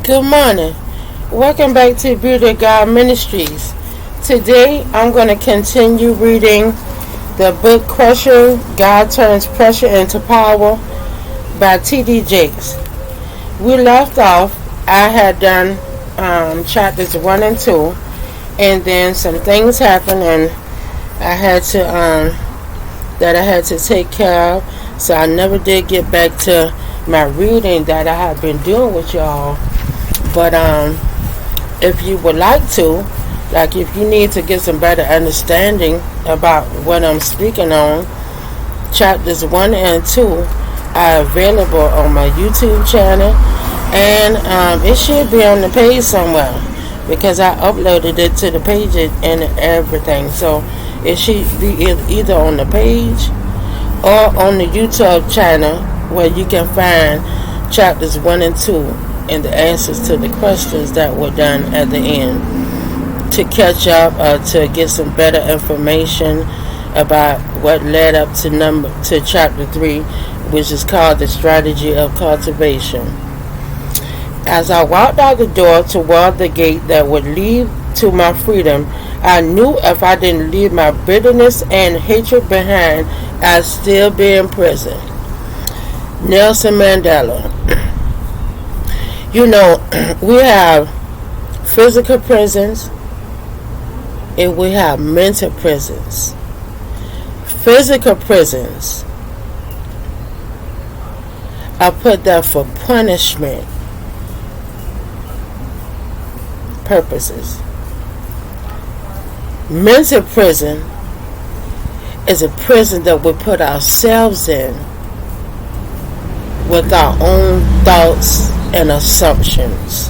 Good morning. Welcome back to Beauty of God Ministries. Today I'm going to continue reading the book Crushing God Turns Pressure into Power by T.D. Jakes. We left off, I had done chapters 1 and 2, and then some things happened and I had to that I had to take care of, so I never did get back to my reading that I have been doing with y'all. But if you would like to, like if you need to get some better understanding about what I'm speaking on, chapters 1 and 2 are available on my YouTube channel, and it should be on the page somewhere because I uploaded it to the page and everything. So it should be either on the page or on the YouTube channel where you can find chapters 1 and 2 and the answers to the questions that were done at the end, to catch up, to get some better information about what led up to chapter 3, which is called the strategy of cultivation. As I walked out the door toward the gate that would lead to my freedom, I knew if I didn't leave my bitterness and hatred behind, I'd still be in prison. Nelson Mandela. You know, we have physical prisons and we have mental prisons. Physical prisons are put there for punishment purposes. Mental prison is a prison that we put ourselves in with our own thoughts and assumptions.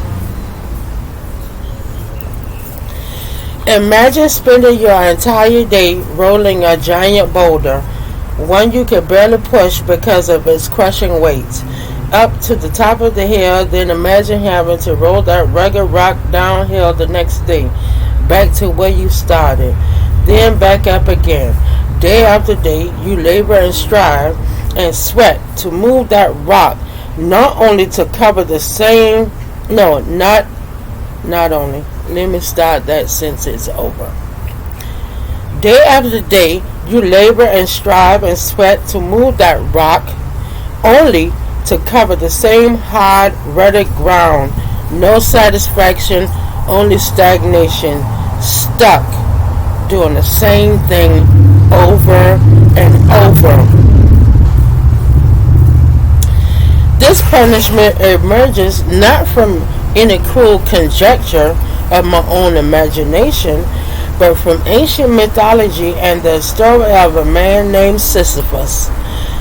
Imagine spending your entire day rolling a giant boulder, one you can barely push because of its crushing weight, up to the top of the hill. Then imagine having to roll that rugged rock downhill the next day, back to where you started, then back up again. Day after day, you labor and strive and sweat to move that rock, not only to cover the same, no, not only, let me start that sentence over. Day after day, you labor and strive and sweat to move that rock, only to cover the same hard, rutted ground. No satisfaction, only stagnation, stuck, doing the same thing over and over. This punishment emerges not from any cruel conjecture of my own imagination, but from ancient mythology and the story of a man named Sisyphus.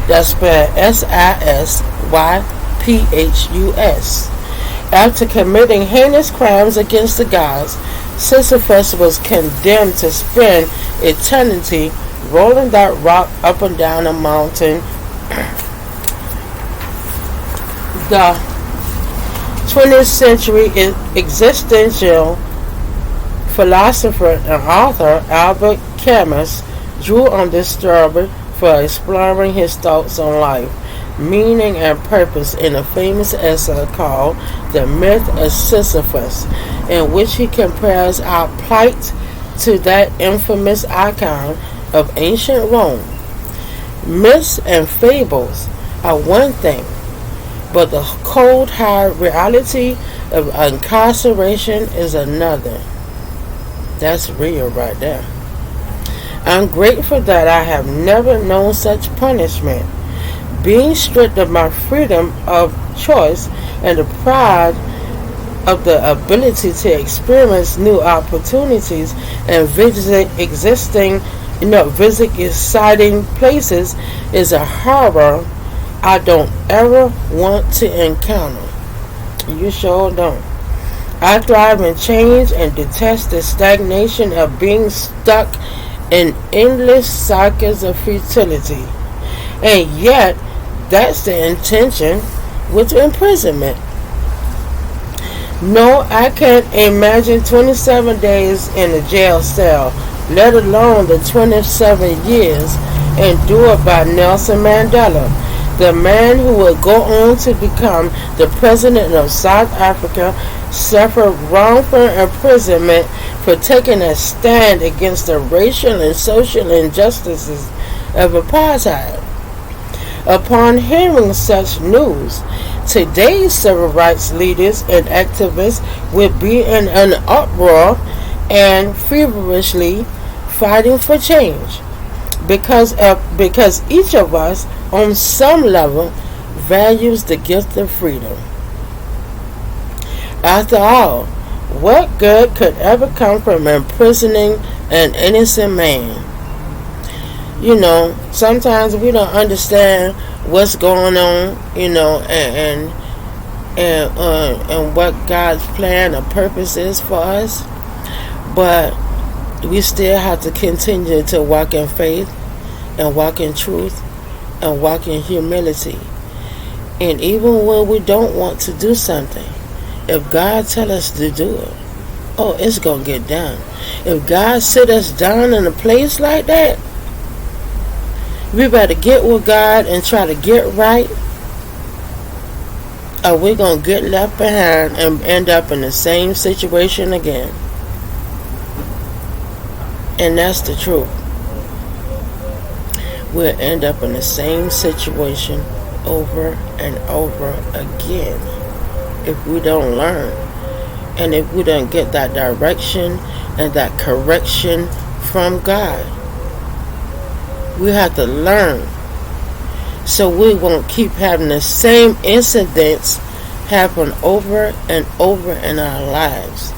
That's spelled Sisyphus. After committing heinous crimes against the gods, Sisyphus was condemned to spend eternity rolling that rock up and down a mountain. The 20th century existential philosopher and author Albert Camus drew on this story for exploring his thoughts on life, meaning and purpose in a famous essay called The Myth of Sisyphus, in which he compares our plight to that infamous icon of ancient Rome. Myths and fables are one thing, but the cold, hard reality of incarceration is another. That's real right there. I'm grateful that I have never known such punishment. Being stripped of my freedom of choice and deprived of the ability to experience new opportunities and visit exciting places is a horror I don't ever want to encounter. You sure don't. I thrive in change and detest the stagnation of being stuck in endless cycles of futility. And yet, that's the intention with imprisonment. No, I can't imagine 27 days in a jail cell, let alone the 27 years endured by Nelson Mandela. The man who would go on to become the president of South Africa suffered wrongful imprisonment for taking a stand against the racial and social injustices of apartheid. Upon hearing such news, today's civil rights leaders and activists would be in an uproar and feverishly fighting for change because each of us on some level values the gift of freedom. After all, what good could ever come from imprisoning an innocent man? Sometimes we don't understand what's going on, and what God's plan or purpose is for us. But we still have to continue to walk in faith and walk in truth and walk in humility. And even when we don't want to do something, if God tells us to do it, it's going to get done. If God sit us down in a place like that, we better get with God and try to get right, or we're going to get left behind and end up in the same situation again. And that's the truth. We'll end up in the same situation over and over again if we don't learn, and if we don't get that direction and that correction from God. We have to learn so we won't keep having the same incidents happen over and over in our lives.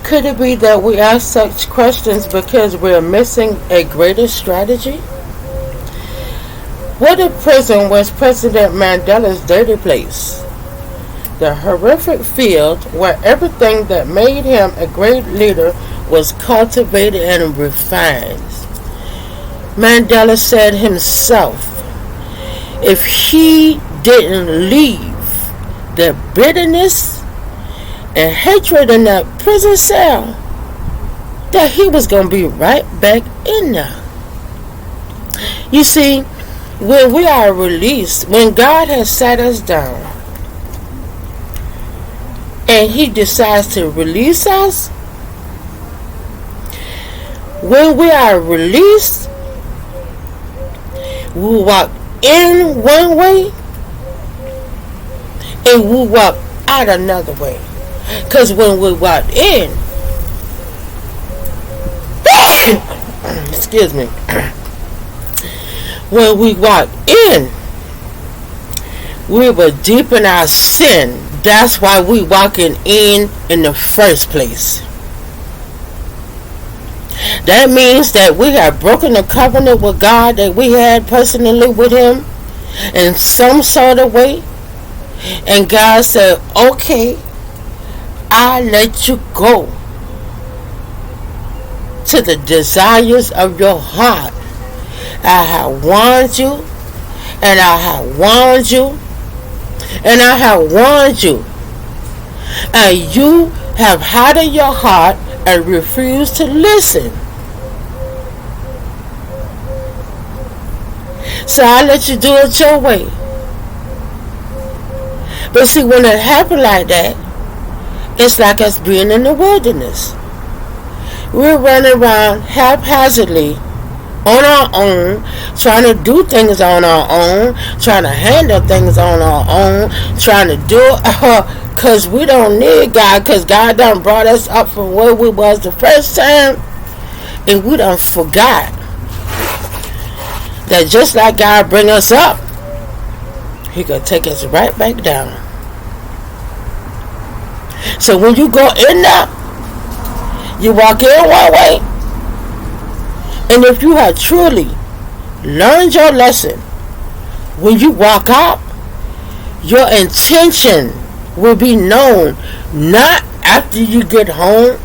Could it be that we ask such questions because we're missing a greater strategy? What if prison was President Mandela's dirty place? The horrific field where everything that made him a great leader was cultivated and refined. Mandela said himself, if he didn't leave the bitterness and hatred in that prison cell, that he was going to be right back in there. You see, when we are released, when God has sat us down and he decides to release us, when we are released, we walk in one way and we walk out another way. Because when we walk in, excuse me, when we walk in, we were deep in our sin. That's why we walking in the first place. That means that we have broken the covenant with God that we had personally with him in some sort of way. And God said, okay, I let you go to the desires of your heart. I have warned you, and I have warned you, and I have warned you, and you have hardened your heart and refused to listen. So I let you do it your way. But see, when it happened like that, it's like us being in the wilderness. We're running around haphazardly on our own, trying to do things on our own, trying to handle things on our own, trying to do it because we don't need God, because God done brought us up from where we was the first time, and we done forgot that just like God bring us up, he gonna take us right back down. So when you go in there, you walk in one way, and if you have truly learned your lesson, when you walk out, your intention will be known, not after you get home,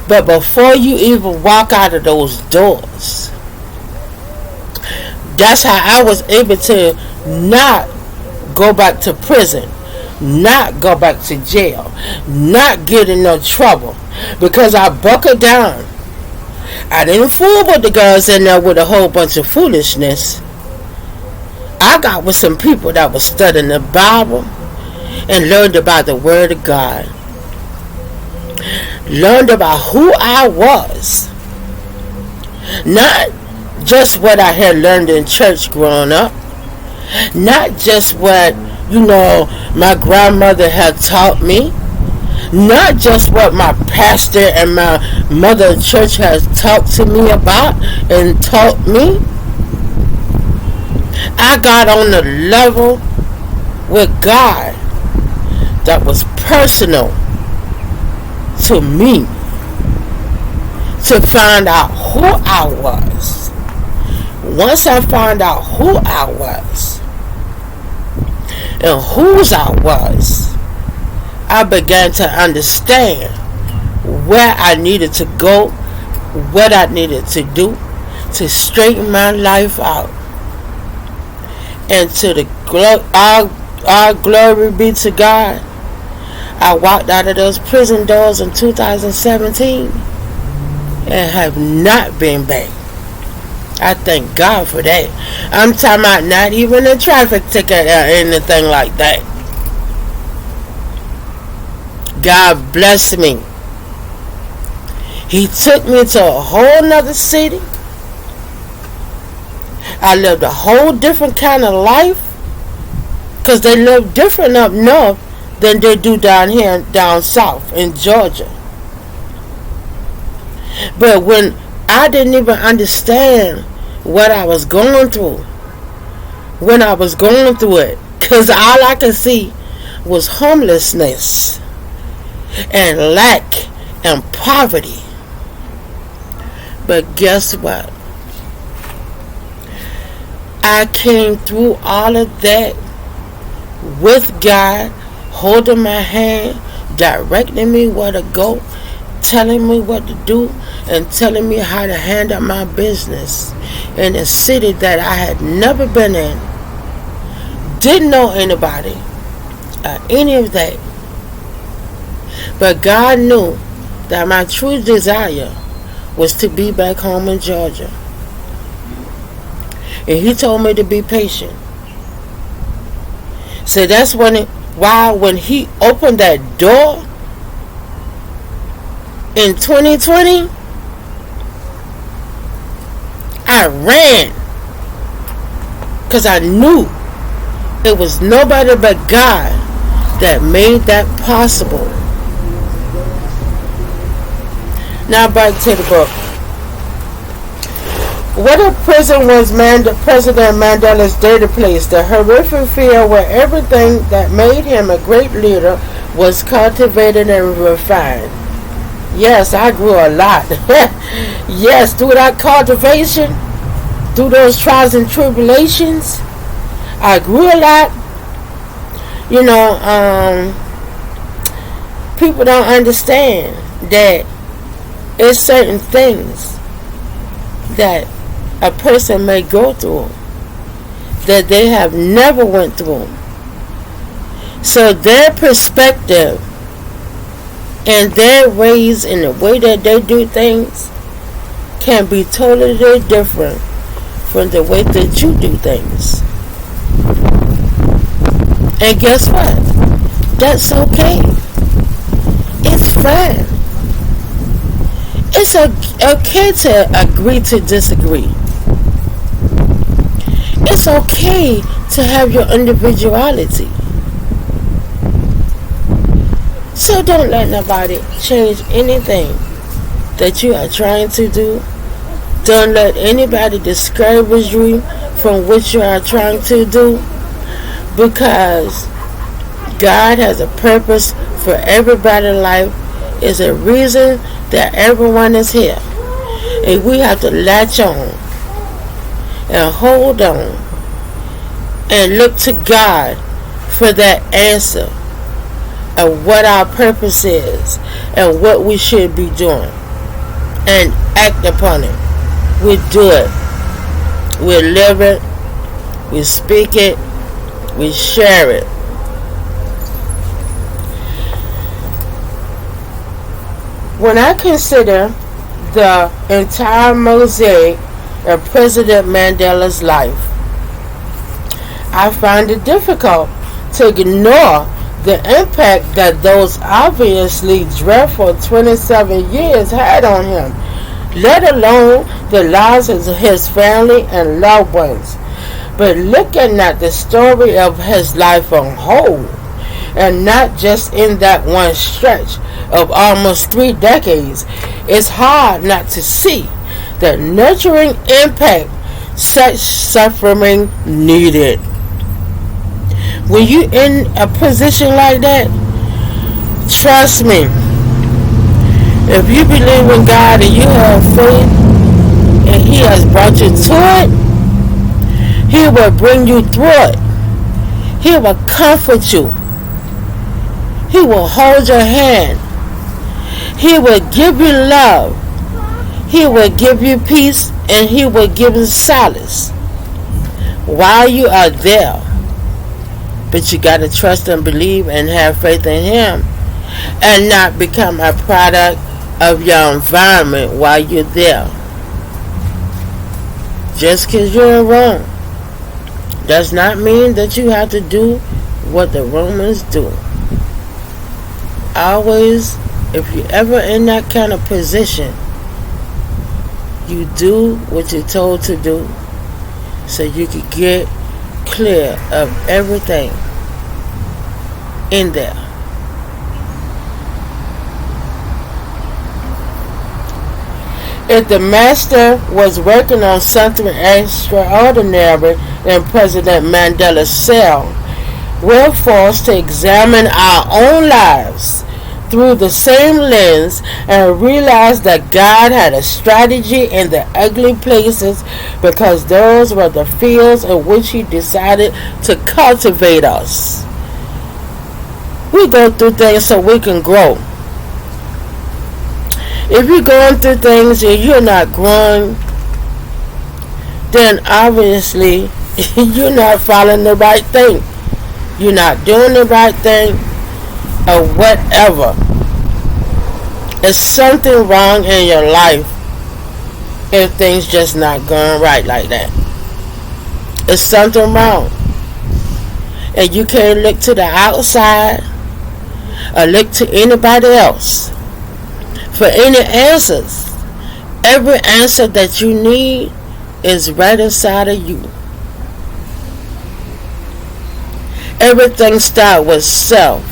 but before you even walk out of those doors. That's how I was able to not go back to prison, not go back to jail, not get in no trouble, because I buckled down I didn't fool with the girls in there with a whole bunch of foolishness. I got with some people that was studying the Bible and learned about the Word of God. Learned about who I was. Not just what I had learned in church growing up. Not just what, my grandmother had taught me. Not just what my pastor and my mother church has talked to me about and taught me. I got on the level with God that was personal to me, to find out who I was. Once I found out who I was and whose I was, I began to understand where I needed to go, what I needed to do to straighten my life out. And to the our glory be to God, I walked out of those prison doors in 2017 and have not been back. I thank God for that. I'm talking about not even a traffic ticket or anything like that. God bless me. He took me to a whole nother city. I lived a whole different kind of life, because they live different up north than they do down south in Georgia. But when I didn't even understand what I was going through, when I was going through it, because all I could see was homelessness and lack and poverty. But guess what? I came through all of that with God holding my hand, directing me where to go, telling me what to do, and telling me how to handle my business in a city that I had never been in. Didn't know anybody or any of that. But God knew that my true desire was to be back home in Georgia. And He told me to be patient. So that's when He opened that door in 2020, I ran. Because I knew it was nobody but God that made that possible. Now back to the book. What if prison was President Mandela's dirty place, the horrific field where everything that made him a great leader was cultivated and refined? Yes, I grew a lot. Yes, through that cultivation, through those trials and tribulations, I grew a lot. People don't understand that it's certain things that a person may go through that they have never went through. So their perspective and their ways and the way that they do things can be totally different from the way that you do things. And guess what? That's okay. It's fine. It's okay to agree to disagree. It's okay to have your individuality. So don't let nobody change anything that you are trying to do. Don't let anybody discourage you from what you are trying to do, because God has a purpose for everybody's life. It's a reason that everyone is here. And we have to latch on and hold on and look to God for that answer of what our purpose is and what we should be doing, and act upon it. We do it. We live it. We speak it. We share it. When I consider the entire mosaic of President Mandela's life. I find it difficult to ignore the impact that those obviously dreadful 27 years had on him, let alone the lives of his family and loved ones. But looking at the story of his life on whole, and not just in that one stretch of almost 3 decades, it's hard not to see the nurturing impact such suffering needed. When you're in a position like that, trust me, if you believe in God and you have faith and He has brought you to it, He will bring you through it. He will comfort you. He will hold your hand. He will give you love. He will give you peace, and He will give you solace while you are there. But you got to trust and believe and have faith in Him, and not become a product of your environment while you're there. Just because you're in Rome does not mean that you have to do what the Romans do. Always, if you're ever in that kind of position, you do what you're told to do so you can get clear of everything in there. If the master was working on something extraordinary in President Mandela's cell, we're forced to examine our own lives through the same lens and realize that God had a strategy in the ugly places, because those were the fields in which He decided to cultivate us. We go through things so we can grow. If you're going through things and you're not growing, then obviously you're not following the right thing. You're not doing the right thing, or whatever. There's something wrong in your life if things just not going right like that. There's something wrong. And you can't look to the outside or look to anybody else for any answers. Every answer that you need is right inside of you. Everything starts with self.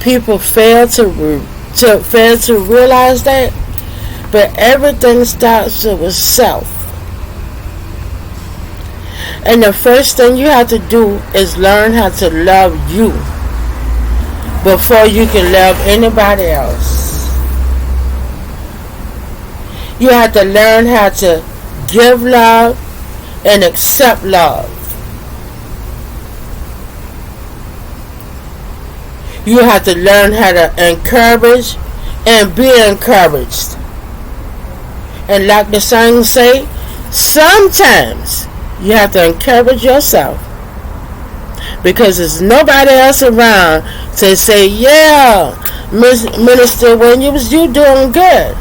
People fail to realize that, but everything starts with self. And the first thing you have to do is learn how to love you before you can love anybody else. You have to learn how to give love and accept love. You have to learn how to encourage and be encouraged. And like the song say, sometimes you have to encourage yourself, because there's nobody else around to say, yeah, Minister Williams, you doing good.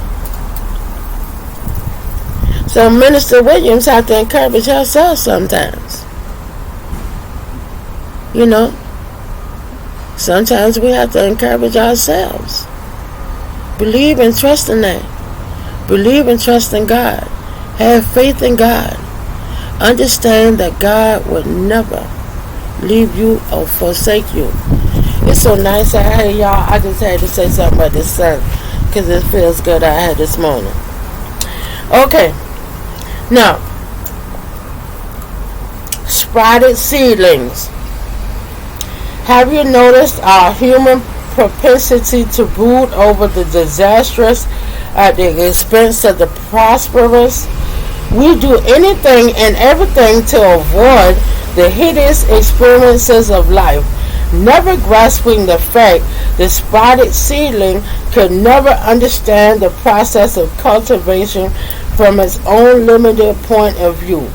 So Minister Williams have to encourage herself sometimes. You know, sometimes we have to encourage ourselves. Believe and trust in that. Believe and trust in God. Have faith in God. Understand that God would never leave you or forsake you. It's so nice. Hey, y'all, I just had to say something about this sun because it feels good I had this morning. Okay. Now, spotted seedlings. Have you noticed our human propensity to brood over the disastrous at the expense of the prosperous? We do anything and everything to avoid the hideous experiences of life, never grasping the fact the spotted seedling could never understand the process of cultivation from its own limited point of view.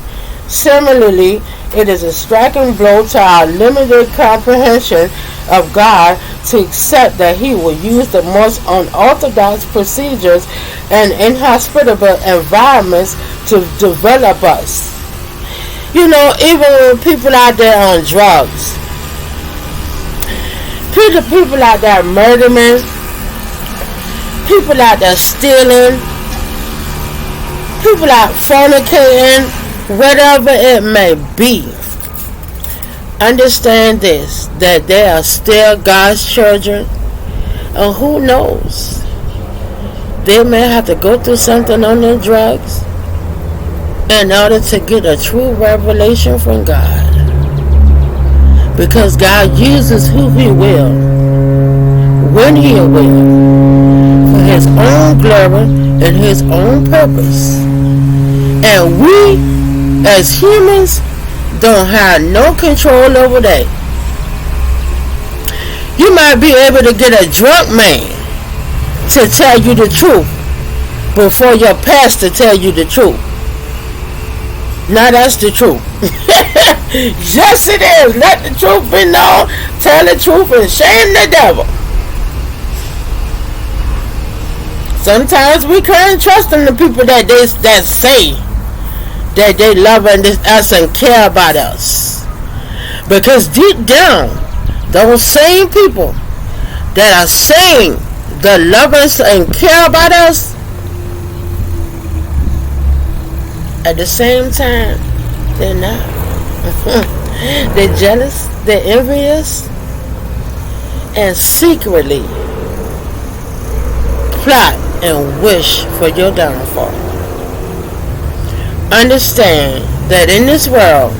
Similarly, it is a striking blow to our limited comprehension of God to accept that He will use the most unorthodox procedures and inhospitable environments to develop us. You know, even when people out there on drugs, people out there murdering, people out there stealing, people out fornicating, whatever it may be. Understand this, that they are still God's children, and who knows, they may have to go through something on their drugs in order to get a true revelation from God, because God uses who He will, when He will, for His own glory and His own purpose. And we, as humans, don't have no control over that. You might be able to get a drunk man to tell you the truth before your pastor tell you the truth. Now that's the truth. Yes, it is. Let the truth be known. Tell the truth and shame the devil. Sometimes we can't trust in the people that say that they love us and care about us, because deep down, those same people that are saying they love us and care about us, at the same time, they're not. They're jealous, they're envious, and secretly plot and wish for your downfall. Understand that in this world,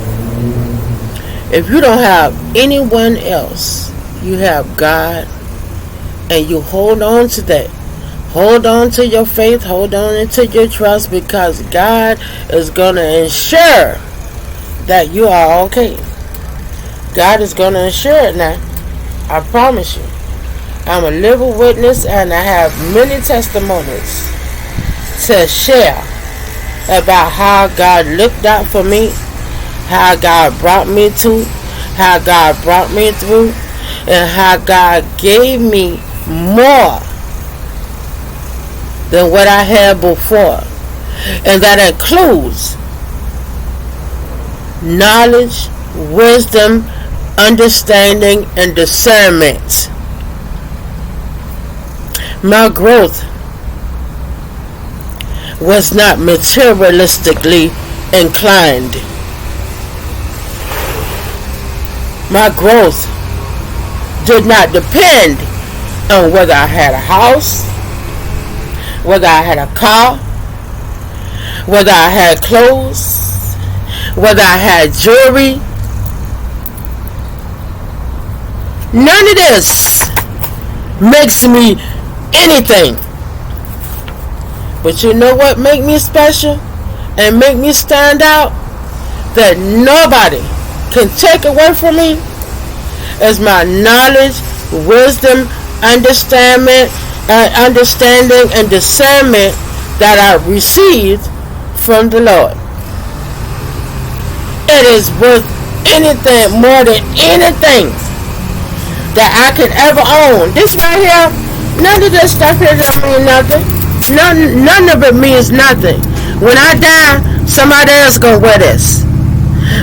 if you don't have anyone else, you have God, and you hold on to that. Hold on to your faith, hold on to your trust, because God is going to ensure that you are okay. God is going to ensure it now. I promise you. I'm a living witness, and I have many testimonies to share about how God looked out for me, how God brought me to, how God brought me through, and how God gave me more than what I had before. And that includes knowledge, wisdom, understanding, and discernment. My growth was not materialistically inclined. My growth did not depend on whether I had a house, whether I had a car, whether I had clothes, whether I had jewelry. None of this makes me anything. But you know what make me special and make me stand out, that nobody can take away from me, is my knowledge, wisdom, understanding, and discernment that I received from the Lord. It is worth anything, more than anything that I could ever own. This right here, none of this stuff here don't mean nothing. None of it means nothing. When I die, somebody else gonna wear this.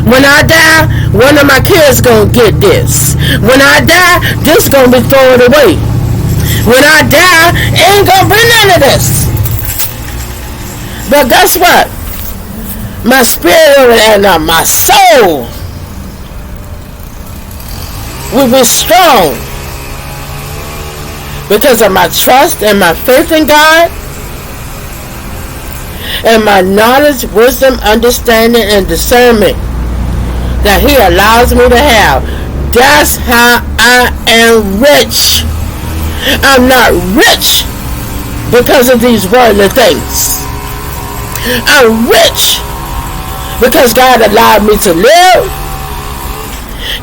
When I die, one of my kids gonna get this. When I die, this gonna be thrown away. When I die, ain't gonna be none of this. But guess what? My spirit and my soul will be strong because of my trust and my faith in God, and my knowledge, wisdom, understanding, and discernment that He allows me to have. That's how I am rich. I'm not rich because of these worldly things. I'm rich because God allowed me to live.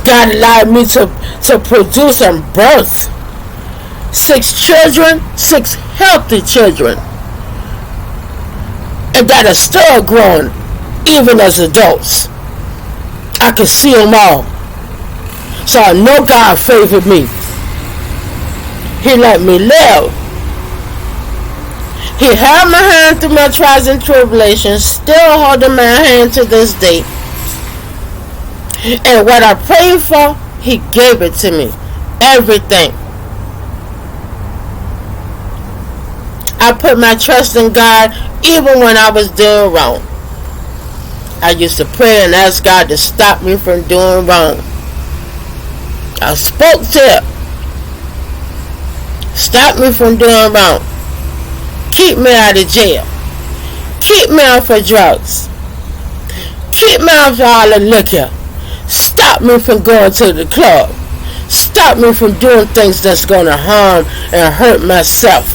God allowed me to produce and birth 6 children, 6 healthy children, and that are still growing even as adults. I could see them all. So I know God favored me. He let me live. He held my hand through my trials and tribulations, still holding my hand to this day. And what I prayed for, He gave it to me. Everything. I put my trust in God even when I was doing wrong. I used to pray and ask God to stop me from doing wrong. I spoke to Him. Stop me from doing wrong. Keep me out of jail. Keep me off of drugs. Keep me off of all the liquor. Stop me from going to the club. Stop me from doing things that's going to harm and hurt myself.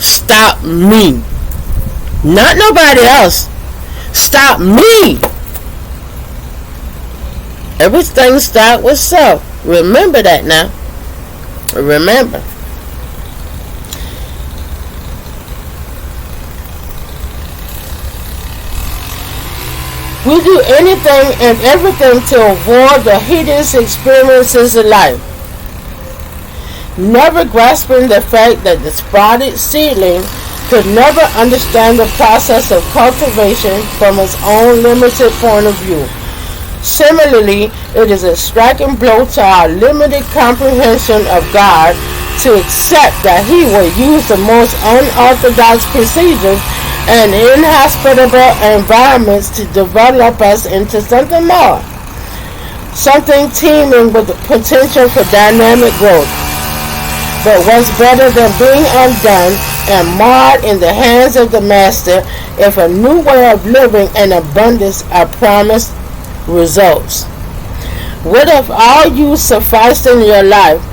Stop me. Not nobody else. Stop me. Everything starts with self. Remember that now. Remember. We do anything and everything to avoid the hideous experiences of life, never grasping the fact that the spotted seedling could never understand the process of cultivation from its own limited point of view. Similarly, it is a striking blow to our limited comprehension of God to accept that He will use the most unorthodox procedures and inhospitable environments to develop us into something more, something teeming with the potential for dynamic growth. But what's better than being undone and marred in the hands of the Master if a new way of living in abundance are promised results? What if all you sufficed in your life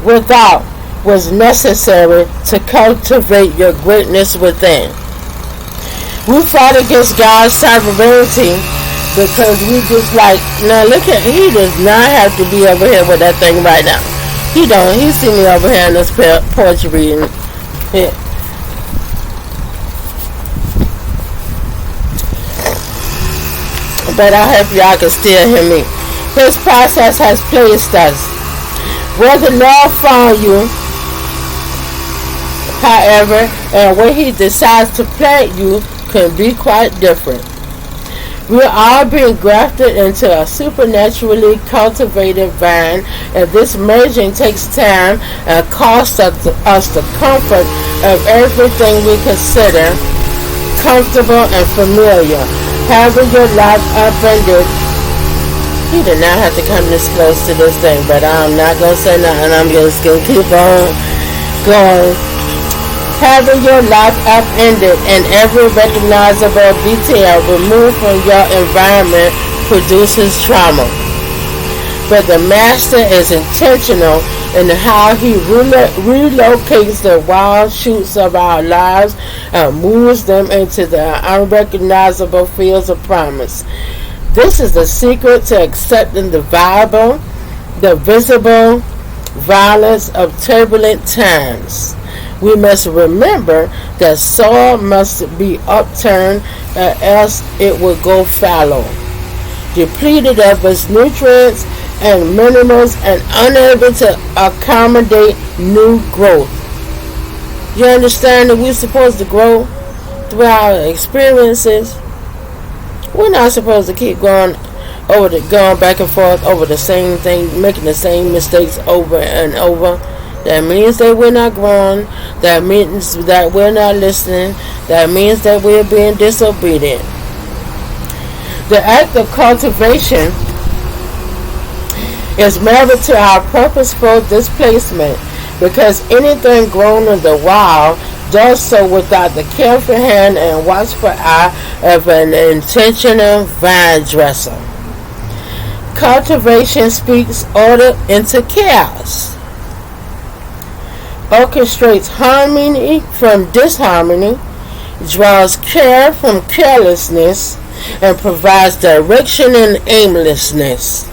without was necessary to cultivate your greatness within? We fight against God's sovereignty because we just like, now look at, He does not have to be over here with that thing right now. He don't. He see me over here in this porch reading. Yeah. But I hope y'all can still hear me. His process has placed us. Where the Lord found you, however, and where He decides to plant you can be quite different. We are all being grafted into a supernaturally cultivated vine, and this merging takes time and costs us the comfort of everything we consider comfortable and familiar. Having your life upended. You did not have to come this close to this thing, but I'm not going to say nothing. I'm just going to keep on going. Having your life upended and every recognizable detail removed from your environment produces trauma. But the Master is intentional in how He relocates the wild shoots of our lives and moves them into the unrecognizable fields of promise. This is the secret to accepting the visible violence of turbulent times. We must remember that soil must be upturned, or else it will go fallow, depleted of its nutrients and minerals and unable to accommodate new growth. You understand that we're supposed to grow through our experiences? We're not supposed to keep going back and forth over the same thing, making the same mistakes over and over. That means that we're not growing. That means that we're not listening. That means that we're being disobedient. The act of cultivation is married to our purposeful displacement, because anything grown in the wild does so without the careful hand and watchful eye of an intentional vine dresser. Cultivation speaks order into chaos, orchestrates harmony from disharmony, draws care from carelessness, and provides direction in aimlessness.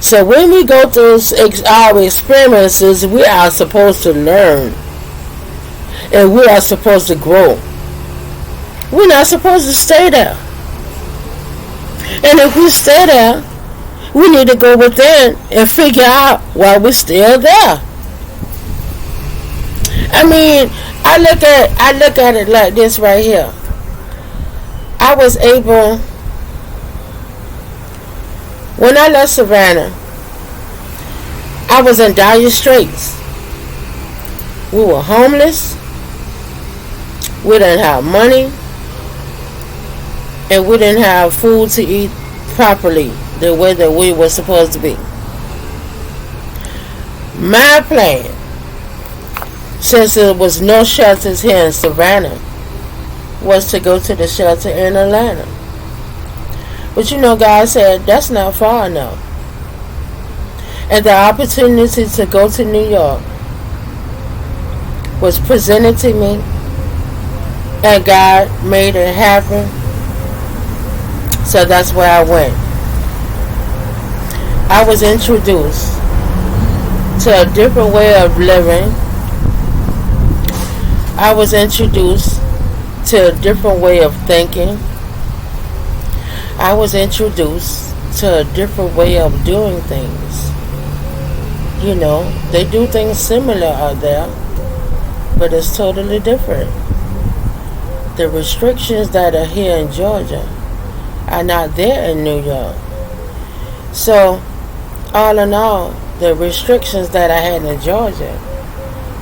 So when we go through our experiences, we are supposed to learn. And we are supposed to grow. We're not supposed to stay there. And if we stay there, we need to go within and figure out why we're still there. I mean, I look at it like this right here. I was able, when I left Savannah, I was in dire straits. We were homeless. We didn't have money. And we didn't have food to eat properly the way that we were supposed to be. My plan, since there was no shelters here in Savannah, was to go to the shelter in Atlanta. But you know, God said that's not far enough. And the opportunity to go to New York was presented to me, and God made it happen. So that's where I went. I was introduced to a different way of living. I was introduced to a different way of thinking. I was introduced to a different way of doing things. You know, they do things similar out there, but it's totally different. The restrictions that are here in Georgia are not there in New York. So, all in all, the restrictions that I had in Georgia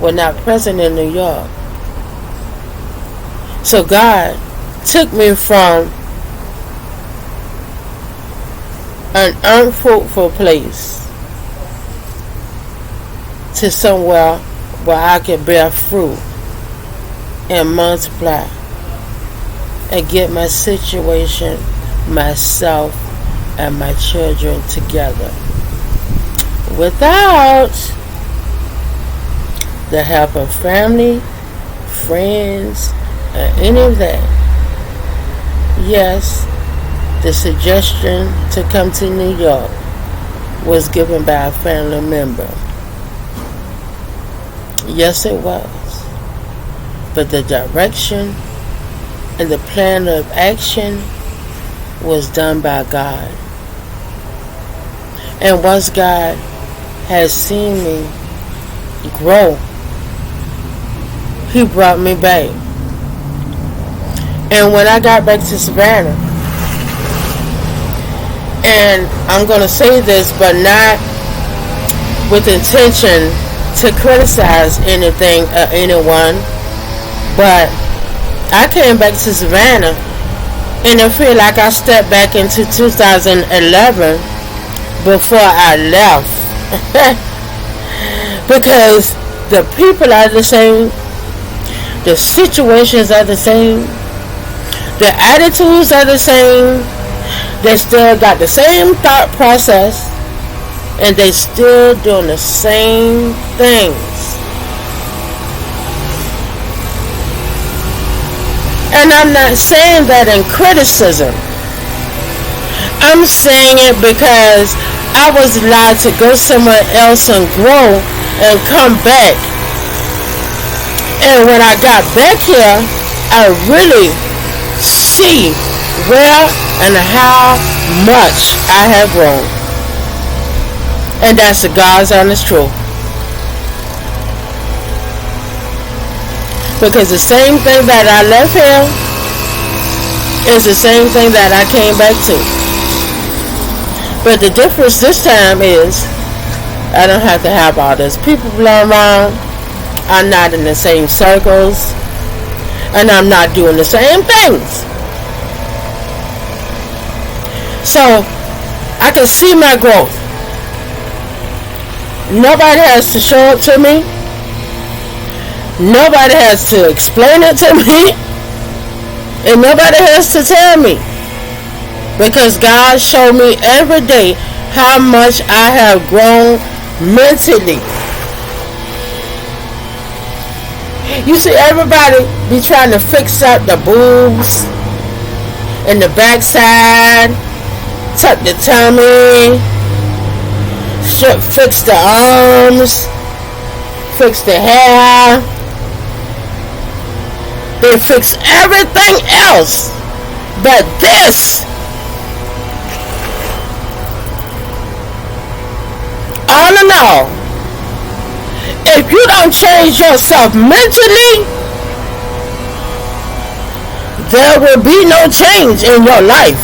were not present in New York. So God took me from an unfruitful place to somewhere where I could bear fruit and multiply and get my situation, myself, and my children together without the help of family, friends, and any of that. Yes, the suggestion to come to New York was given by a family member. Yes, it was. But the direction and the plan of action was done by God. And once God has seen me grow, He brought me back. And when I got back to Savannah, and I'm going to say this, but not with intention to criticize anything or anyone, but I came back to Savannah and I feel like I stepped back into 2011 before I left. Because the people are the same, the situations are the same, the attitudes are the same, they still got the same thought process, and they still doing the same things. And I'm not saying that in criticism. I'm saying it because I was allowed to go somewhere else and grow and come back. And when I got back here, I really see where and how much I have grown. And that's the God's honest truth. Because the same thing that I left here is the same thing that I came back to. But the difference this time is I don't have to have all those people around. I'm not in the same circles. And I'm not doing the same things. So I can see my growth. Nobody has to show it to me. Nobody has to explain it to me. And nobody has to tell me. Because God showed me every day how much I have grown mentally. You see, everybody be trying to fix up the boobs and the backside, tuck the tummy, fix the arms, fix the hair. They fix everything else. But this, all in all, if you don't change yourself mentally, there will be no change in your life.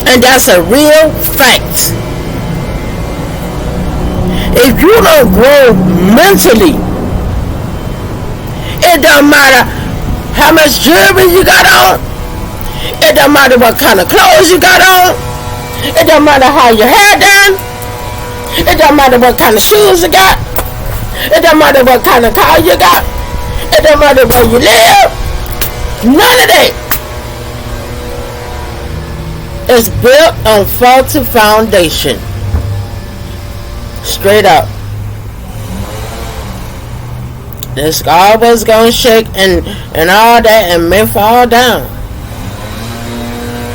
And that's a real fact. If you don't grow mentally, it don't matter how much jewelry you got on. It don't matter what kind of clothes you got on. It don't matter how your hair done. It don't matter what kind of shoes you got. It don't matter what kind of car you got. It don't matter where you live. None of that is built on faulty foundation. Straight up. This always gonna shake and all that and may fall down.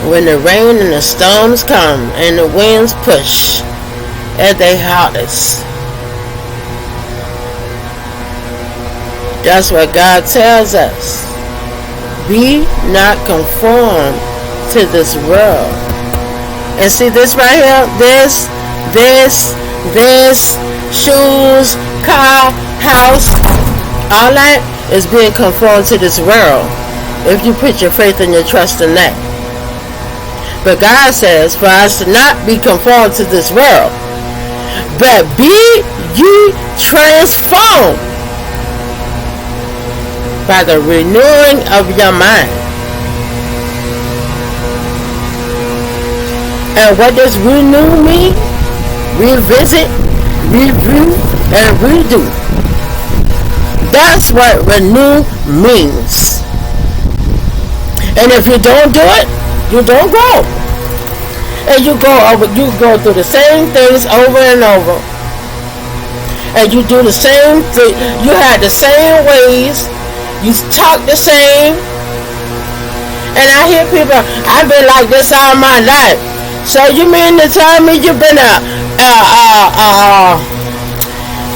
When the rain and the storms come and the winds push at their hardest. That's what God tells us. Be not conformed to this world. And see this right here? This, shoes, car, house, all that is being conformed to this world. If you put your faith and your trust in that. But God says for us to not be conformed to this world, but be ye transformed by the renewing of your mind. And what does renew mean? Revisit, review, and redo. That's what renew means. And if you don't do it, you don't grow. And you go through the same things over and over. And you do the same thing. You had the same ways. You talk the same. And I hear people, I've been like this all my life. So you mean to tell me you've been a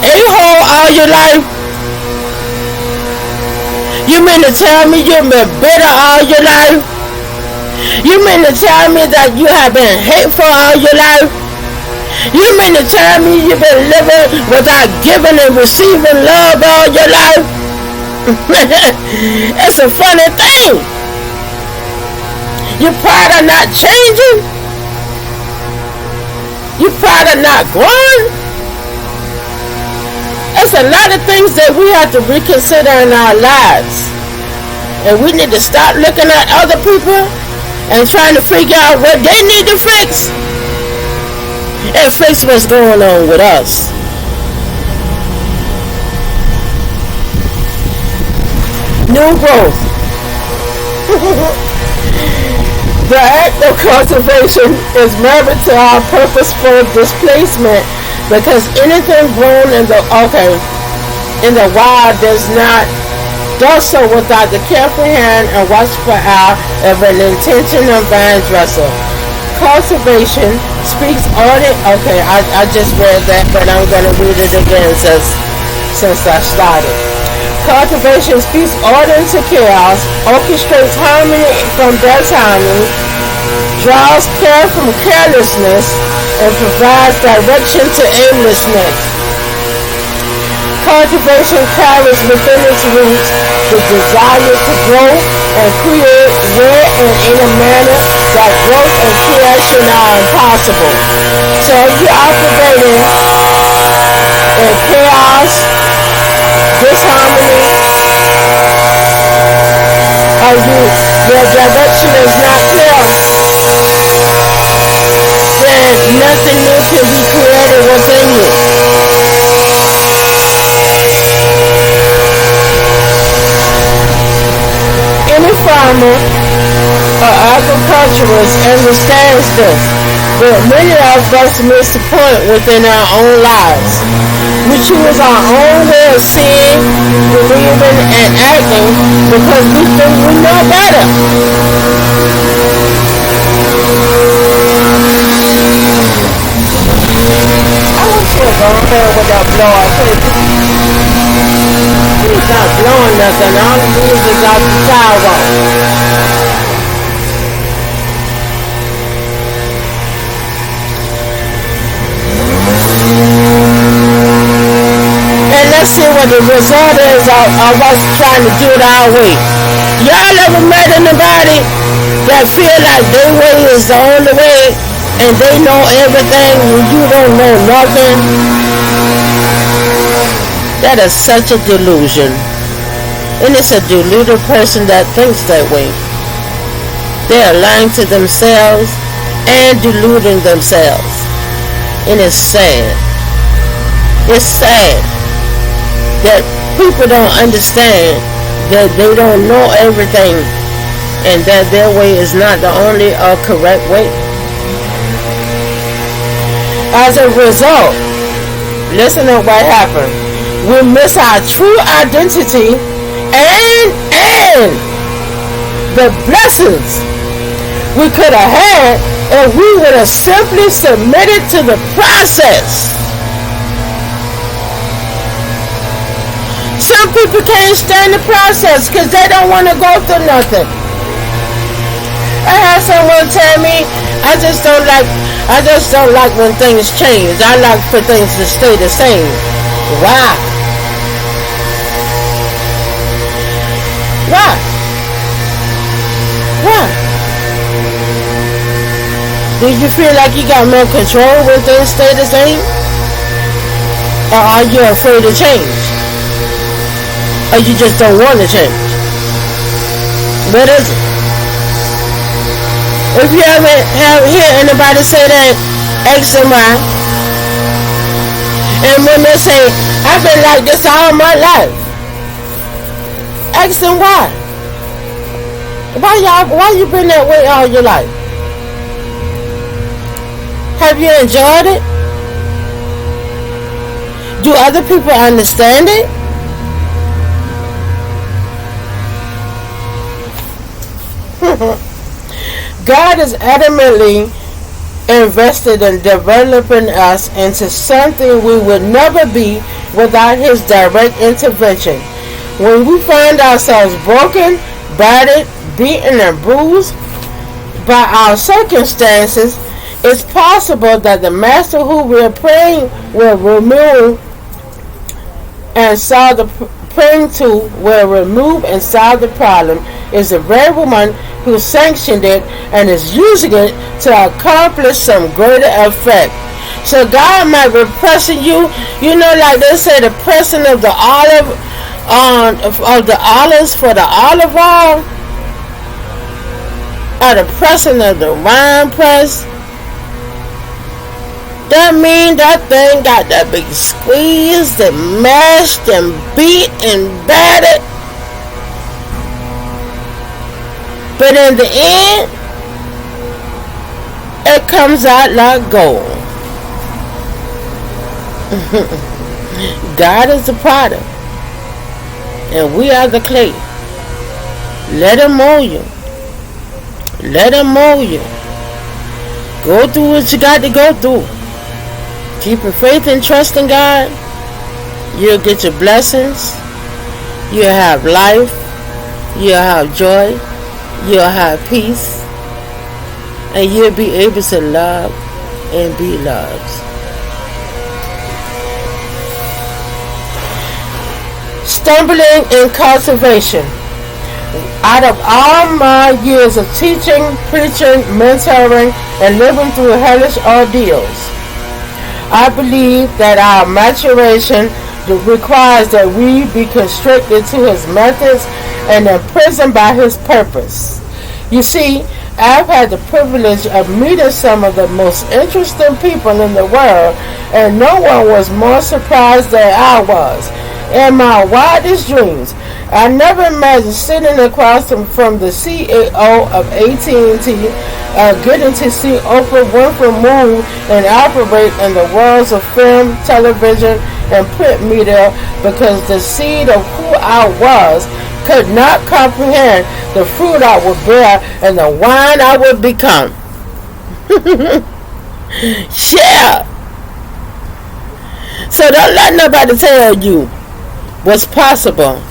a-hole all your life? You mean to tell me you've been bitter all your life? You mean to tell me that you have been hateful all your life? You mean to tell me you've been living without giving and receiving love all your life? It's a funny thing. You're proud of not changing? You're proud of not growing? There's a lot of things that we have to reconsider in our lives. And we need to stop looking at other people and trying to figure out what they need to fix. And fix what's going on with us. New growth. The act of cultivation is married to our purposeful displacement, because anything grown in the wild does so without the careful hand and watchful eye of an intentional vine dresser. Cultivation speaks order. Okay, I just read that, but I'm going to read it again since I started. Cultivation speaks order to chaos, orchestrates harmony from disharmony, draws care from carelessness, and provides direction to aimlessness. Cultivation carries within its roots the desire to grow and create where and in a manner that growth and creation are impossible. So if you're operating in chaos, disharmony, or your direction is not clear, then nothing new can be created within you. Any farmer or agriculturist understands this, but many of us miss the point within our own lives. We choose our own way of seeing, believing, and acting because we think we know better. I wish you were going to with that blower. not blowing nothing. All the news is off the tower. And let's see what the result is of us trying to do it our way. Y'all ever met anybody that feel like their way is the only way and they know everything when you don't know nothing? That is such a delusion. And it's a deluded person that thinks that way. They are lying to themselves and deluding themselves. And it's sad. It's sad that people don't understand that they don't know everything and that their way is not the only or correct way. As a result, listen to what happened. We miss our true identity and the blessings we could have had if we would have simply submitted to the process. Some people can't stand the process because they don't want to go through nothing. I had someone tell me, I just don't like when things change. I like for things to stay the same. Why? Why? Why? Do you feel like you got more control when things stay the same? Or are you afraid to change? Or you just don't want to change? What is it? If you ever hear anybody say that, X and Y, and when they say, I've been like this all my life, X and Y. Why you been that way all your life? Have you enjoyed it? Do other people understand it? God is adamantly invested in developing us into something we would never be without His direct intervention. When we find ourselves broken, battered, beaten, and bruised by our circumstances, it's possible that the Master who we're praying will remove and solve the praying to will remove and solve the problem is the very woman who sanctioned it and is using it to accomplish some greater effect. So God might be pressing you, like they say, the pressing of the olive of the olives for the olive oil, or the pressing of the wine press. That means that thing got that big squeezed and mashed and beat and battered. But in the end, it comes out like gold. God is the potter, and we are the clay. Let Him mold you. Let Him mold you. Go through what you got to go through. Keep your faith and trust in God. You'll get your blessings. You'll have life. You'll have joy. You'll have peace. And you'll be able to love and be loved. Stumbling in cultivation. Out of all my years of teaching, preaching, mentoring, and living through hellish ordeals, I believe that our maturation requires that we be constricted to His methods and imprisoned by His purpose. You see, I've had the privilege of meeting some of the most interesting people in the world, and no one was more surprised than I was. In my wildest dreams, I never imagined sitting across from the CEO of AT&T, getting to see Oprah Winfrey move and operate in the worlds of film, television, and print media, because the seed of who I was could not comprehend the fruit I would bear and the wine I would become. Yeah. So don't let nobody tell you what's possible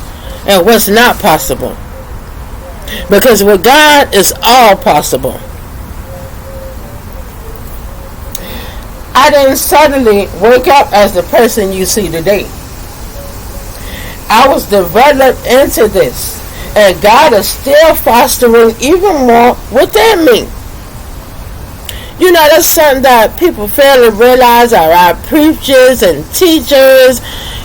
and what's not possible. Because with God is all possible. I didn't suddenly wake up as the person you see today. I was developed into this, and God is still fostering even more within me. You know, that's something that people fail to realize. Our preachers and teachers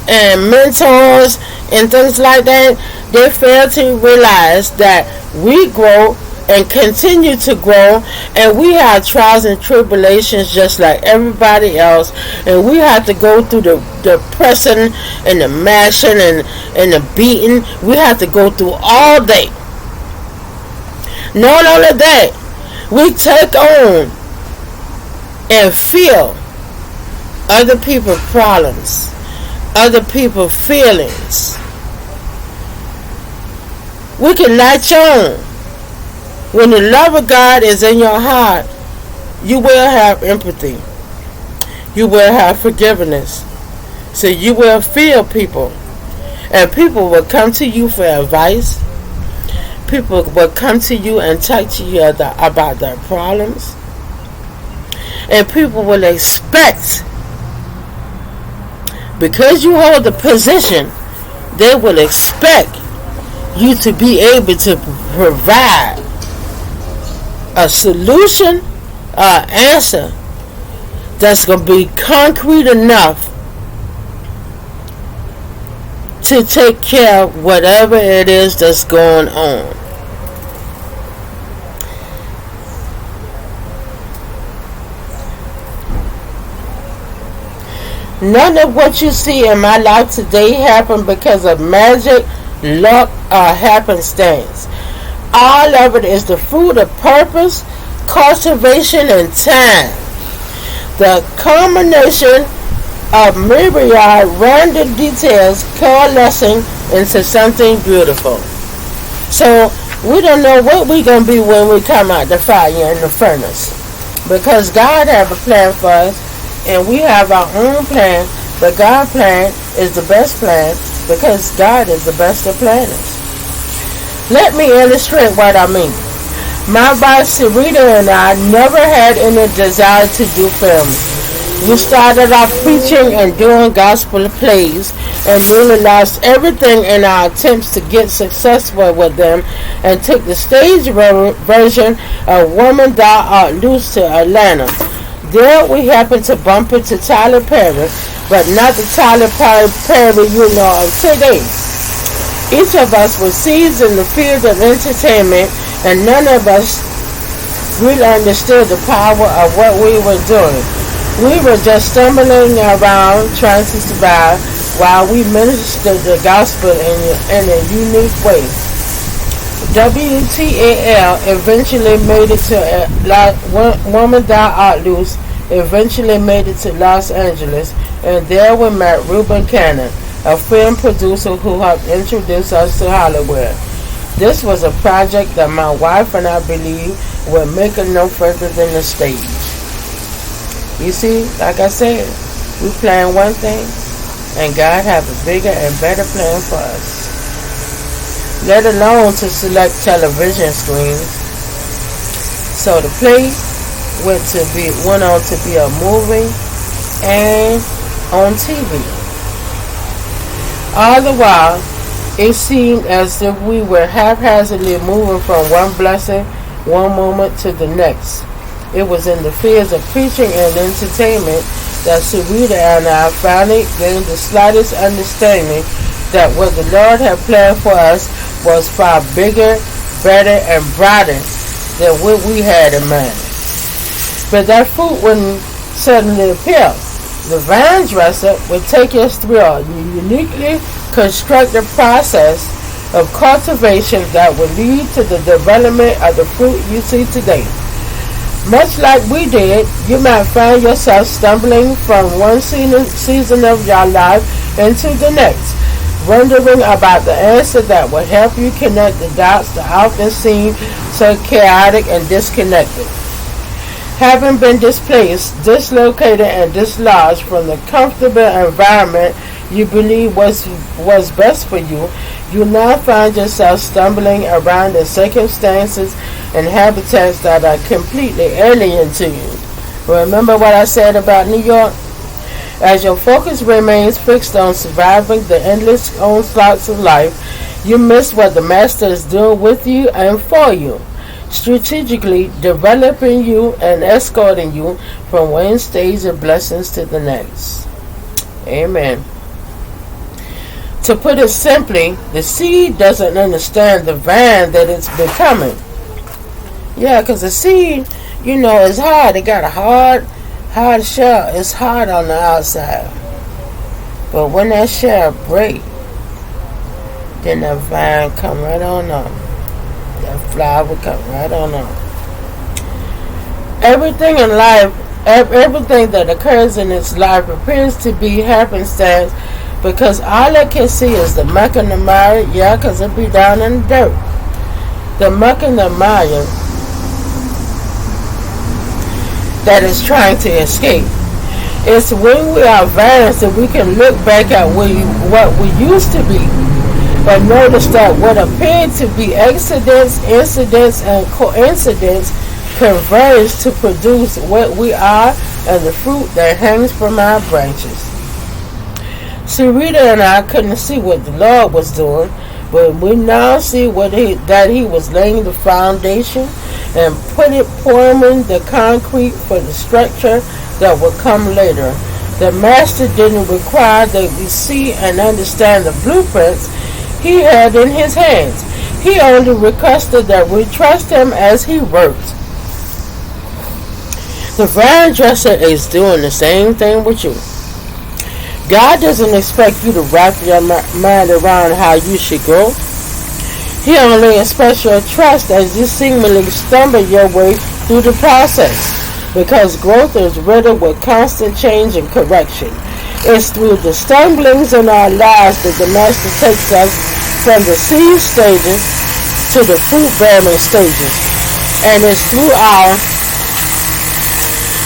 and mentors and things like that, they fail to realize that we grow and continue to grow, and we have trials and tribulations just like everybody else, and we have to go through the pressing and the mashing and the beating. We have to go through all day. Not only that, we take on and feel other people's problems, other people's feelings. We can latch on. When the love of God is in your heart, you will have empathy. You will have forgiveness. So you will feel people. And people will come to you for advice. People will come to you and talk to you about their problems. And people will expect, because you hold the position, they will expect you to be able to provide a solution, an answer that's going to be concrete enough to take care of whatever it is that's going on. None of what you see in my life today happened because of magic, luck, or happenstance. All of it is the fruit of purpose, cultivation, and time. The combination of myriad random details coalescing into something beautiful. So we don't know what we're going to be when we come out the fire in the furnace. Because God have a plan for us, and we have our own plan, but God's plan is the best plan because God is the best of planners. Let me illustrate what I mean. My wife Sarita and I never had any desire to do film. We started off preaching and doing gospel plays and nearly lost everything in our attempts to get successful with them, and took the stage version of Woman Thou Art Loose to Atlanta. There we happened to bump into Tyler Perry, but not the Tyler Perry you know of today. Each of us was seized in the field of entertainment, and none of us really understood the power of what we were doing. We were just stumbling around trying to survive while we ministered the gospel in a unique way. WTAL eventually made it to Woman Thou Art Loose eventually made it to Los Angeles, and there we met Reuben Cannon, a film producer who helped introduce us to Hollywood. This was a project that my wife and I believed would make it no further than the stage. You see, like I said, we plan one thing, and God have a bigger and better plan for us. Let alone to select television screens. So the play went on to be a movie and on TV. All the while, it seemed as if we were haphazardly moving from one blessing, one moment to the next. It was in the fields of preaching and entertainment that Sarita and I finally gained the slightest understanding that what the Lord had planned for us was far bigger, better, and brighter than what we had in mind. But that fruit wouldn't suddenly appear. The vine dresser would take us through a uniquely constructed process of cultivation that would lead to the development of the fruit you see today. Much like we did, you might find yourself stumbling from one season of your life into the next, wondering about the answer that will help you connect the dots that often seem so chaotic and disconnected. Having been displaced, dislocated, and dislodged from the comfortable environment you believe was best for you, You now find yourself stumbling around in circumstances and habitats that are completely alien to you. Remember what I said about New York? As your focus remains fixed on surviving the endless onslaughts of life, you miss what the Master is doing with you and for you, strategically developing you and escorting you from one stage of blessings to the next. Amen. To put it simply, the seed doesn't understand the vine that it's becoming. Yeah, because the seed, is hard. It got a hard shell. It's hard on the outside. But when that shell breaks, then the vine come right on up. That flower come right on up. Everything in life, everything that occurs in its life appears to be happenstance because all it can see is the muck and the mire. Yeah, because it be down in the dirt. The muck and the mire that is trying to escape. It's when we are advanced that we can look back at what we used to be, but notice that what appeared to be accidents, incidents, and coincidence converge to produce what we are and the fruit that hangs from our branches. See, Rita and I couldn't see what the Lord was doing, but we now see that He was laying the foundation and pouring the concrete for the structure that would come later. The Master didn't require that we see and understand the blueprints He had in His hands. He only requested that we trust Him as He worked. The vine dresser is doing the same thing with you. God doesn't expect you to wrap your mind around how you should grow. He only expects your trust as you seemingly stumble your way through the process, because growth is riddled with constant change and correction. It's through the stumblings in our lives that the Master takes us from the seed stages to the fruit-bearing stages. And it's through our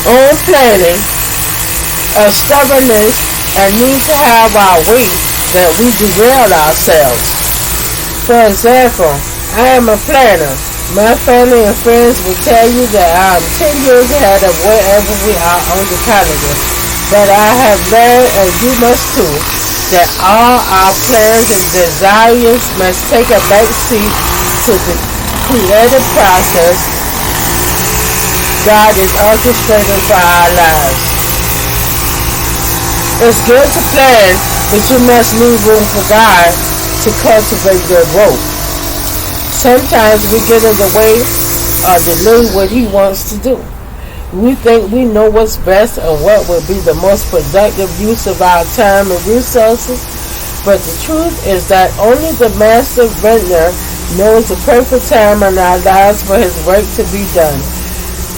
own planning of stubbornness and need to have our way that we derail ourselves. For example, I am a planner. My family and friends will tell you that I am 10 years ahead of wherever we are on the calendar. But I have learned, and you must too, that all our plans and desires must take a back seat to the creative process God is orchestrating for our lives. It's good to plan, but you must leave room for God to cultivate your growth. Sometimes we get in the way or delay what He wants to do. We think we know what's best and what will be the most productive use of our time and resources, but the truth is that only the Master Vintner knows the perfect time in our lives for His work to be done.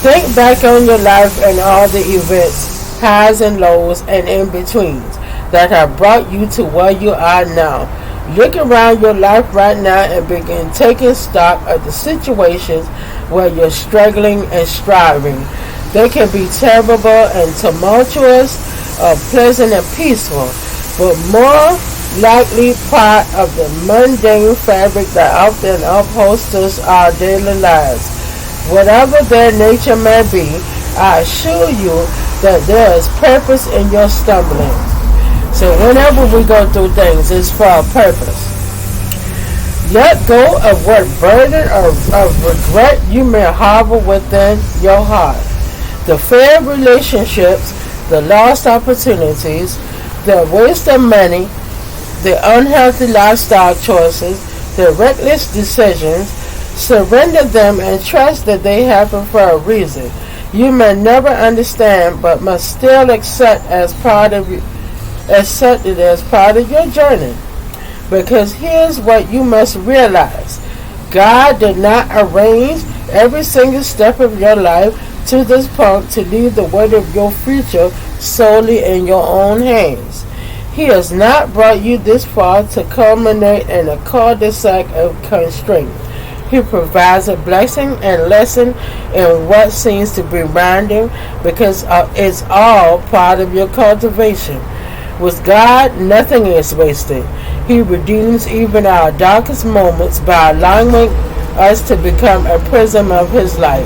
Think back on your life and all the events, highs and lows and in-betweens, that have brought you to where you are now. Look around your life right now and begin taking stock of the situations where you're struggling and striving. They can be terrible and tumultuous or pleasant and peaceful, but more likely part of the mundane fabric that often upholsters our daily lives. Whatever their nature may be, I assure you that there is purpose in your stumbling. So whenever we go through things, it's for a purpose. Let go of what burden of regret you may harbor within your heart. The failed relationships, the lost opportunities, the waste of money, the unhealthy lifestyle choices, the reckless decisions, surrender them and trust that they happen for a reason. You may never understand, but must still accept it as part of your journey. Because here's what you must realize. God did not arrange every single step of your life to this point to leave the weight of your future solely in your own hands. He has not brought you this far to culminate in a cul-de-sac of constraint. He provides a blessing and lesson in what seems to be random, because it's all part of your cultivation. With God, nothing is wasted. He redeems even our darkest moments by allowing us to become a prism of His light.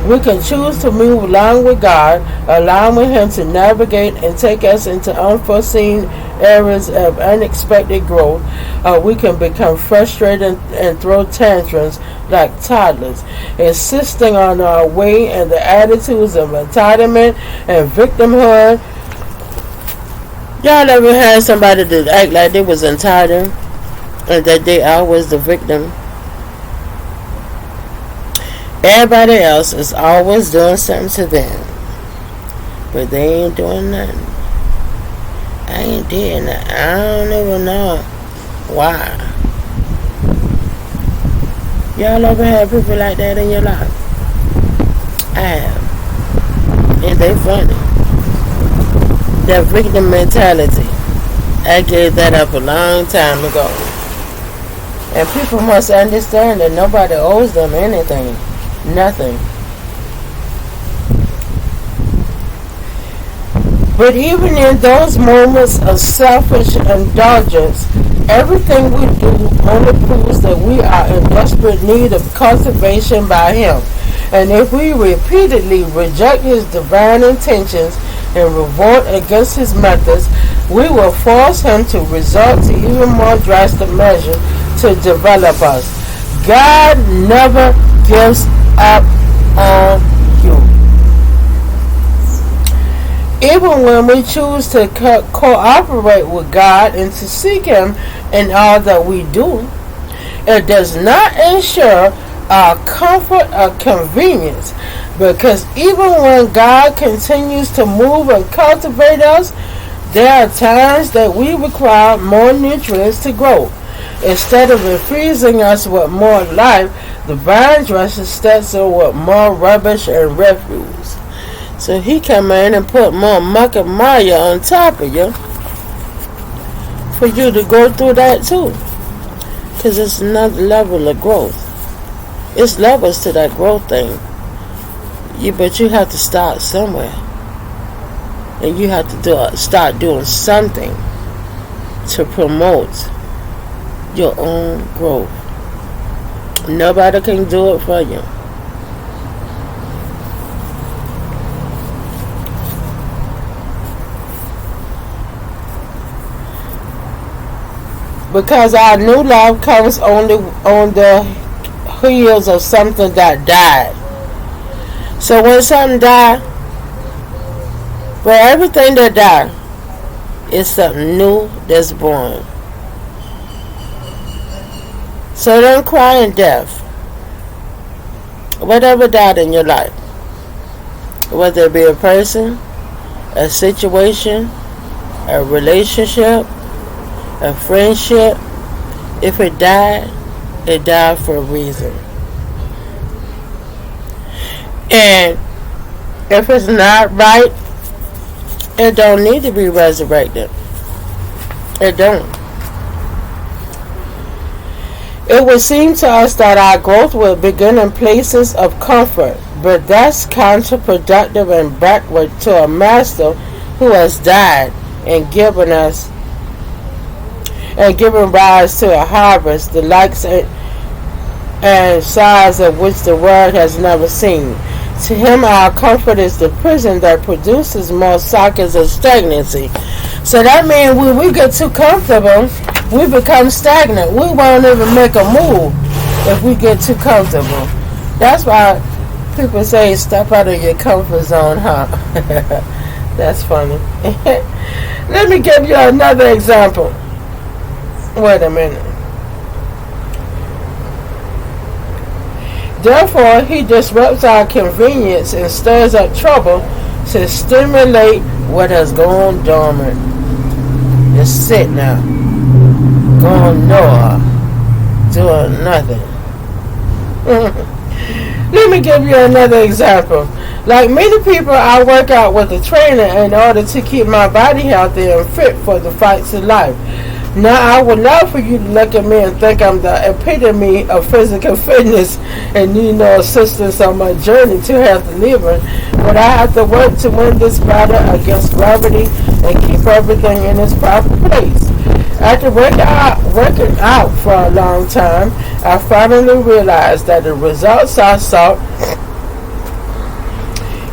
We can choose to move along with God, allowing Him to navigate and take us into unforeseen areas of unexpected growth, or we can become frustrated and throw tantrums like toddlers, insisting on our way and the attitudes of entitlement and victimhood. Y'all ever had somebody that act like they was entitled and that they always the victim? Everybody else is always doing something to them, but they ain't doing nothing. I ain't did nothing. I don't even know why. Y'all ever had people like that in your life? I have. And they funny. That victim mentality. I gave that up a long time ago. And people must understand that nobody owes them anything. Nothing. But even in those moments of selfish indulgence, everything we do only proves that we are in desperate need of cultivation by Him. And if we repeatedly reject His divine intentions and revolt against His methods, we will force Him to resort to even more drastic measures to develop us. God never gives up on you. Even when we choose to cooperate with God and to seek Him in all that we do, it does not ensure our comfort or convenience, because even when God continues to move and cultivate us, there are times that we require more nutrients to grow. Instead of infusing us with more life, the vine dresser steps in with more rubbish and refuse. So He come in and put more muck and mire on top of you for you to go through that too. Because it's another level of growth. It's levels to that growth thing. But you have to start somewhere. And you have to start doing something to promote your own growth. Nobody can do it for you. Because our new life comes only on the heels of something that died. So when something dies, for everything that died, it's something new that's born. So don't cry in death. Whatever died in your life, whether it be a person, a situation, a relationship, a friendship, if it died for a reason. And if it's not right, it don't need to be resurrected. It don't. It would seem to us that our growth will begin in places of comfort, but that's counterproductive and backward to a master who has died and given rise to a harvest, the likes and size of which the world has never seen. To Him, our comfort is the prison that produces more cycles of stagnancy. So that means when we get too comfortable, we become stagnant. We won't even make a move if we get too comfortable. That's why people say step out of your comfort zone, huh? That's funny. Let me give you another example. Wait a minute. Therefore, He disrupts our convenience and stirs up trouble to stimulate what has gone dormant. Just sit now. Going nowhere. Doing nothing. Let me give you another example. Like many people, I work out with a trainer in order to keep my body healthy and fit for the fights of life. Now, I would love for you to look at me and think I'm the epitome of physical fitness and need no assistance on my journey to healthy living. But I have to work to win this battle against gravity and keep everything in its proper place. After working out for a long time, I finally realized that the results I sought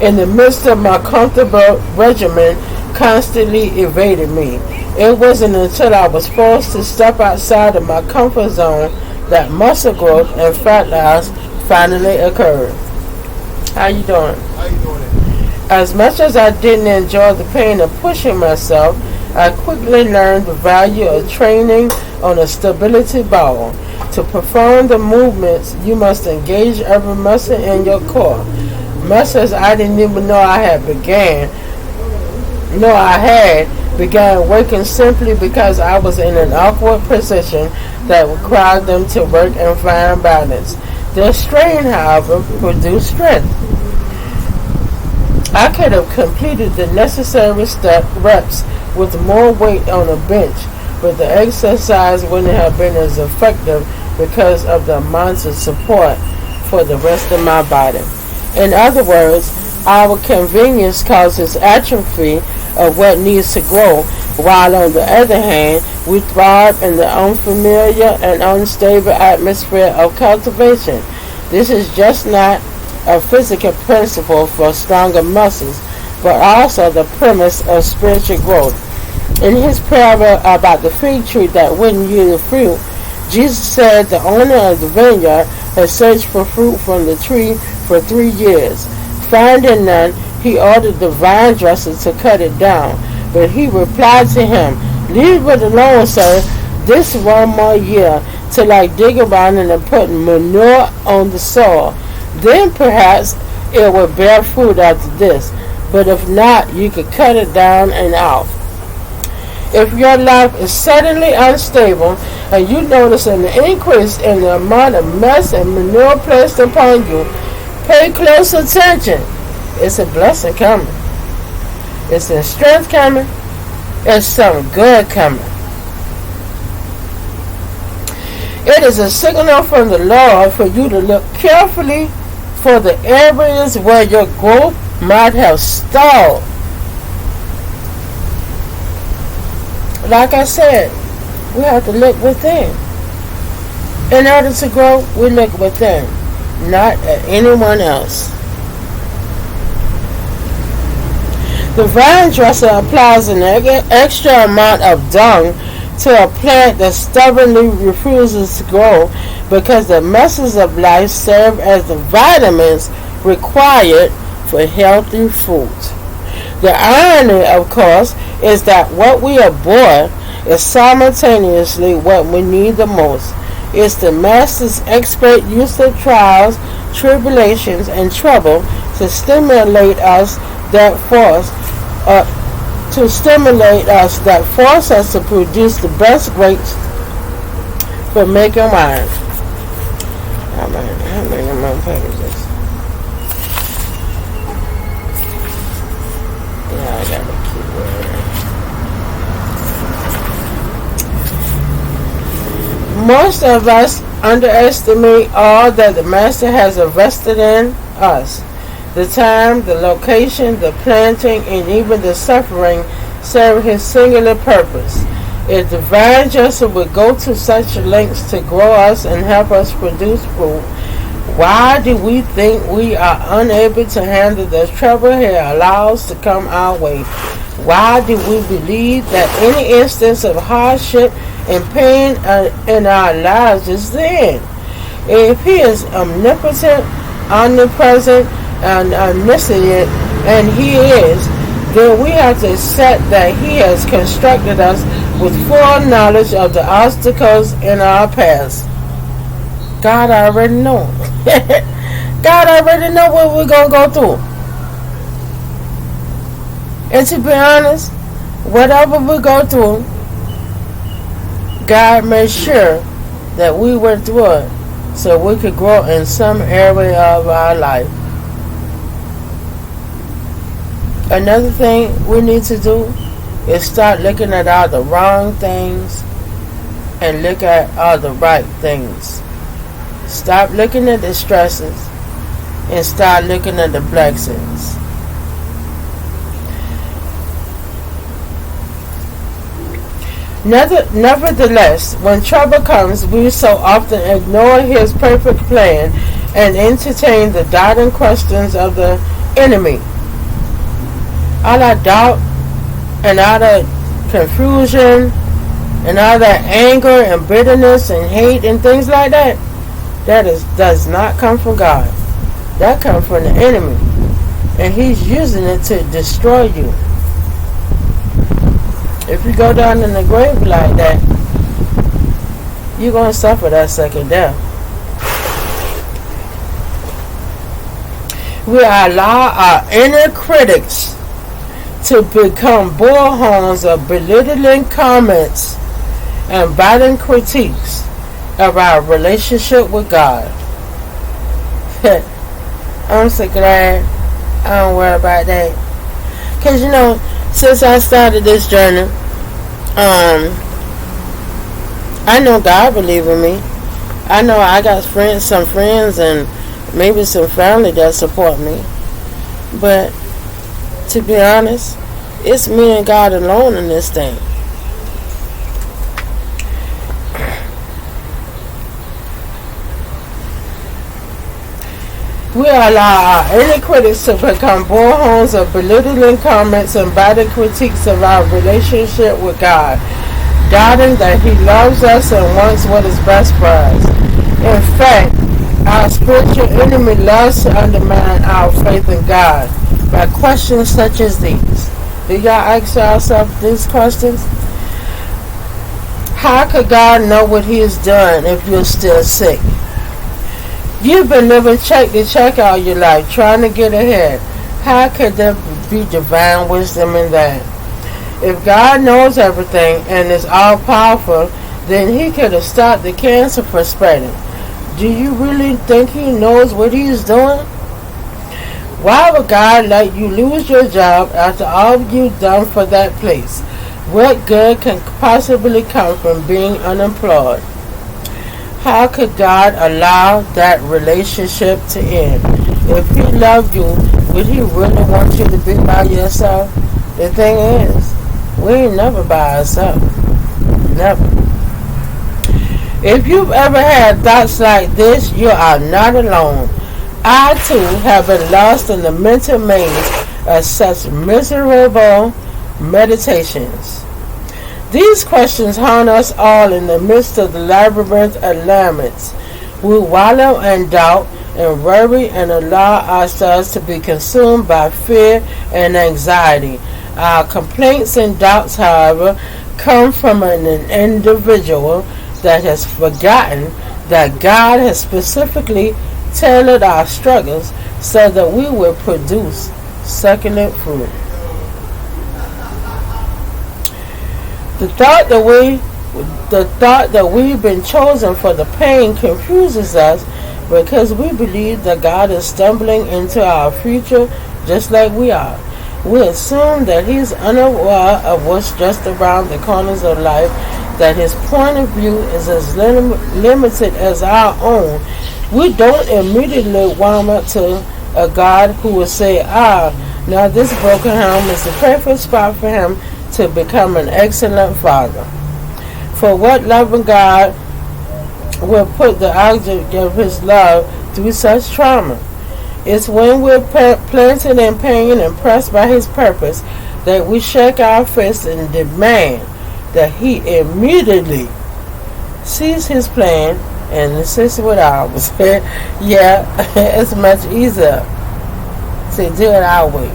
in the midst of my comfortable regimen constantly evaded me. It wasn't until I was forced to step outside of my comfort zone that muscle growth and fat loss finally occurred. How you doing? How you doing it? As much as I didn't enjoy the pain of pushing myself, I quickly learned the value of training on a stability ball. To perform the movements, you must engage every muscle in your core. Muscles I didn't even know I had began working simply because I was in an awkward position that required them to work and find balance. The strain, however, produced strength. I could have completed the necessary reps with more weight on a bench, but the exercise wouldn't have been as effective because of the amounts of support for the rest of my body. In other words, our convenience causes atrophy of what needs to grow, while on the other hand, we thrive in the unfamiliar and unstable atmosphere of cultivation. This is just not a physical principle for stronger muscles, but also the premise of spiritual growth. In his parable about the fig tree that wouldn't yield fruit, Jesus said the owner of the vineyard had searched for fruit from the tree for 3 years. Finding none, he ordered the vine dresser to cut it down. But he replied to him, "Leave it alone, sir, this 1 more year, till I dig around and put manure on the soil. Then perhaps it will bear fruit after this. But if not, you could cut it down and off." If your life is suddenly unstable and you notice an increase in the amount of mess and manure placed upon you, pay close attention. It's a blessing coming. It's a strength coming. It's something good coming. It is a signal from the Lord for you to look carefully for the areas where your growth might have stalled. Like I said, we have to look within. In order to grow, we look within, not at anyone else. The vine dresser applies an extra amount of dung to a plant that stubbornly refuses to grow because the messes of life serve as the vitamins required for healthy food. The irony, of course, is that what we abhor is simultaneously what we need the most. It's the Master's expert use of trials, tribulations, and trouble to stimulate us that force us to produce the best grapes for making wine. How many more pages? Yeah, I gotta keep it. Most of us underestimate all that the Master has invested in us. The time, the location, the planting, and even the suffering serve his singular purpose. If the vine dresser would go to such lengths to grow us and help us produce fruit, why do we think we are unable to handle the trouble he allows to come our way? Why do we believe that any instance of hardship and pain in our lives is sin? If he is omnipotent, omnipresent, and omniscient, and he is, then we have to accept that he has constructed us with full knowledge of the obstacles in our past. God already knows. God already know what we're going to go through. And to be honest, whatever we go through, God made sure that we went through it so we could grow in some area of our life. Another thing we need to do is start looking at all the wrong things and look at all the right things. Stop looking at the stresses and start looking at the blessings. Nevertheless, when trouble comes, we so often ignore his perfect plan and entertain the doubting questions of the enemy. All our doubt and all that confusion and all that anger and bitterness and hate and things like that, does not come from God. That comes from the enemy. And he's using it to destroy you. If you go down in the grave like that, you're going to suffer that second death. We allow our inner critics to become bullhorns of belittling comments and biting critiques of our relationship with God. I'm so glad I don't worry about that. Because, since I started this journey, I know God believes in me. I know I got some friends and maybe some family that support me. But to be honest, it's me and God alone in this thing. We allow our inner critics to become bullhorns of belittling comments and bitter critiques of our relationship with God, doubting that He loves us and wants what is best for us. In fact, our spiritual enemy loves to undermine our faith in God by questions such as these. Do y'all ask yourself these questions? How could God know what He has done if you're still sick? You've been living check to check all your life, trying to get ahead. How could there be divine wisdom in that? If God knows everything and is all-powerful, then He could have stopped the cancer from spreading. Do you really think He knows what He's doing? Why would God let you lose your job after all you've done for that place? What good can possibly come from being unemployed? How could God allow that relationship to end? If He loved you, would He really want you to be by yourself? The thing is, we ain't never by ourselves. Never. If you've ever had thoughts like this, you are not alone. I too have been lost in the mental maze of such miserable meditations. These questions haunt us all in the midst of the labyrinth of laments. We wallow in doubt and worry and allow ourselves to be consumed by fear and anxiety. Our complaints and doubts, however, come from an individual that has forgotten that God has specifically tailored our struggles so that we will produce succulent fruit. The thought that we've been chosen for the pain confuses us because we believe that God is stumbling into our future just like we are. We assume that He's unaware of what's just around the corners of life, that His point of view is as limited as our own. We don't immediately warm up to a God who will say, now this broken home is the perfect spot for him to become an excellent father. For what loving God will put the object of His love through such trauma? It's when we're planted in pain and pressed by His purpose that we shake our fists and demand that He immediately sees His plan and assists with ours. Yeah, it's much easier to do it our way.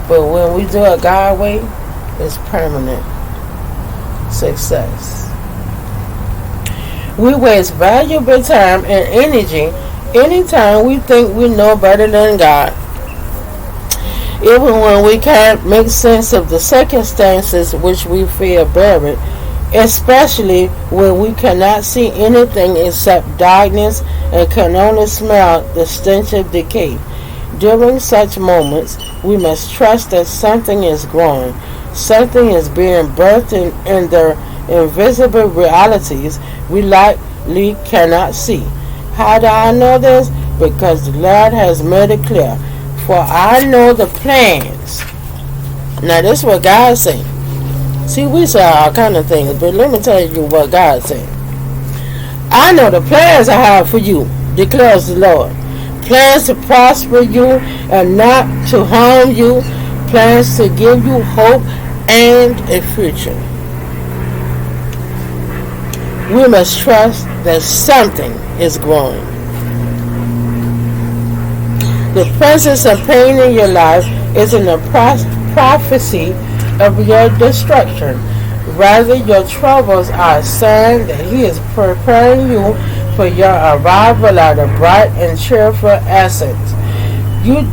But when we do it God's way, it's permanent success. We waste valuable time and energy anytime we think we know better than God. Even when we can't make sense of the circumstances which we feel buried, especially when we cannot see anything except darkness and can only smell the stench of decay. During such moments, we must trust that something is growing. Something is being birthed in the invisible realities we likely cannot see. How do I know this? Because the Lord has made it clear. For I know the plans. Now this is what God said. See, we say all kind of things, but let me tell you what God said. I know the plans I have for you, declares the Lord. Plans to prosper you and not to harm you. Plans to give you hope and a future. We must trust that something is growing. The presence of pain in your life isn't a prophecy of your destruction. Rather, your troubles are a sign that He is preparing you for your arrival at a bright and cheerful essence. You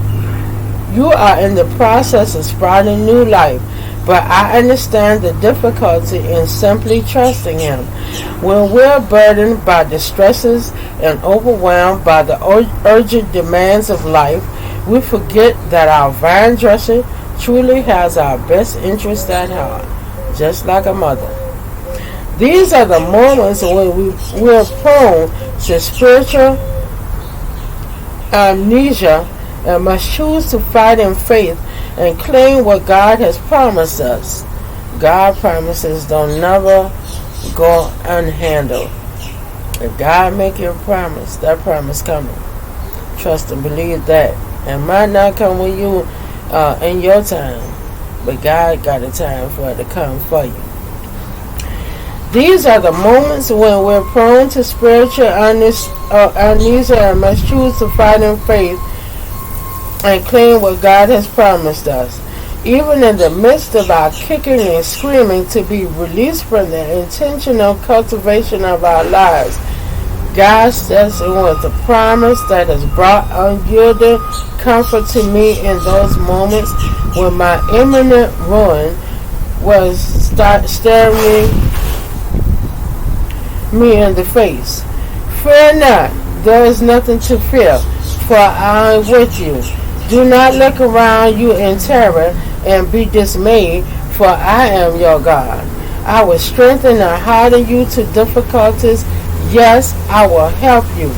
are in the process of sprouting new life, but I understand the difficulty in simply trusting Him. When we're burdened by the stresses and overwhelmed by the urgent demands of life, we forget that our vine dresser truly has our best interest at heart, just like a mother. These are the moments when we're prone to spiritual amnesia and must choose to fight in faith and claim what God has promised us. God's promises don't never go unhandled. If God make you a promise, that promise coming. Trust and believe that. It might not come with you in your time, but God got a time for it to come for you. These are the moments when we're prone to spiritual amnesia and must choose to fight in faith and claim what God has promised us. Even in the midst of our kicking and screaming to be released from the intentional cultivation of our lives, God steps in with a promise that has brought unyielding comfort to me in those moments when my imminent ruin was staring me in the face. Fear not, there is nothing to fear, for I am with you. Do not look around you in terror and be dismayed, for I am your God. I will strengthen and harden you to difficulties. Yes, I will help you.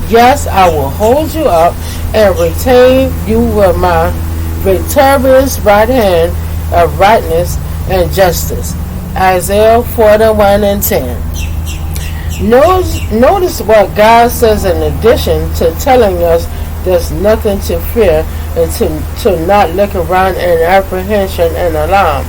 Yes, I will hold you up and retain you with my victorious right hand of rightness and justice. Isaiah 41:10. Notice what God says in addition to telling us there's nothing to fear and to not look around in apprehension and alarm.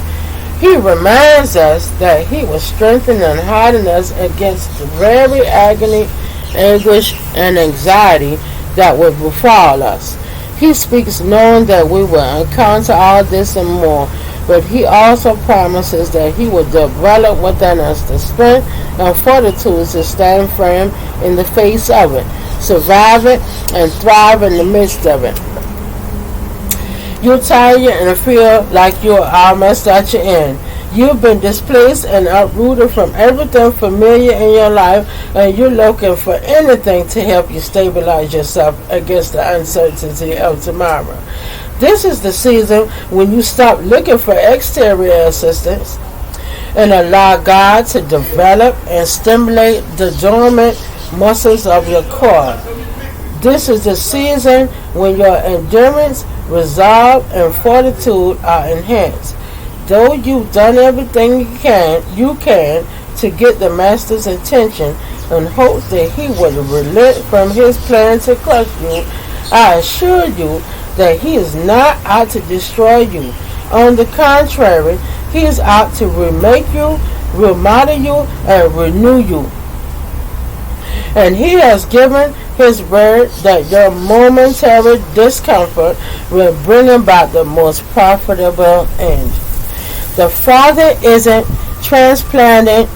He reminds us that He will strengthen and harden us against the very agony, anguish, and anxiety that will befall us. He speaks knowing that we will encounter all this and more, but He also promises that He will develop within us the strength and fortitude to stand firm in the face of it, survive it, and thrive in the midst of it. You're tired and feel like you're almost at your end. You've been displaced and uprooted from everything familiar in your life, and you're looking for anything to help you stabilize yourself against the uncertainty of tomorrow. This is the season when you stop looking for exterior assistance and allow God to develop and stimulate the dormant muscles of your core. This is the season when your endurance, resolve, and fortitude are enhanced. Though you've done everything you can to get the Master's attention in hopes that He would relent from His plan to crush you, I assure you that He is not out to destroy you. On the contrary, He is out to remake you, remodel you, and renew you. And He has given His word that your momentary discomfort will bring about the most profitable end. The Father hasn't transplanted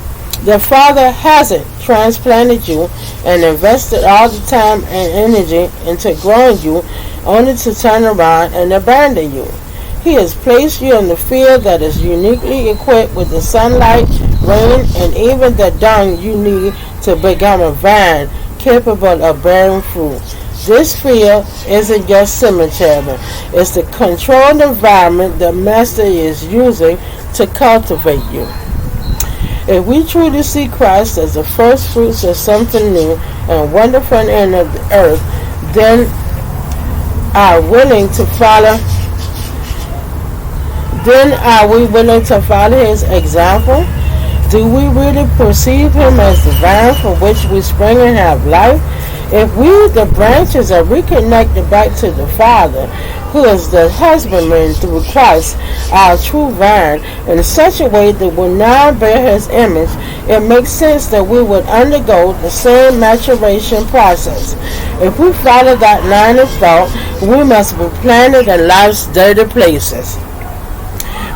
you and invested all the time and energy into growing you only to turn around and abandon you. He has placed you in the field that is uniquely equipped with the sunlight, rain, and even the dung you need to become a vine capable of bearing fruit. This field isn't your cemetery. It's the controlled environment the Master is using to cultivate you. If we truly see Christ as the first fruits of something new and wonderful in the earth, then are willing to follow Then are we willing to follow his example? Do we really perceive him as the vine from which we spring and have life? If we, the branches, are reconnected back to the Father, who is the husbandman through Christ, our true vine, in such a way that we now bear his image, it makes sense that we would undergo the same maturation process. If we follow that line of thought, we must be planted in life's dirty places.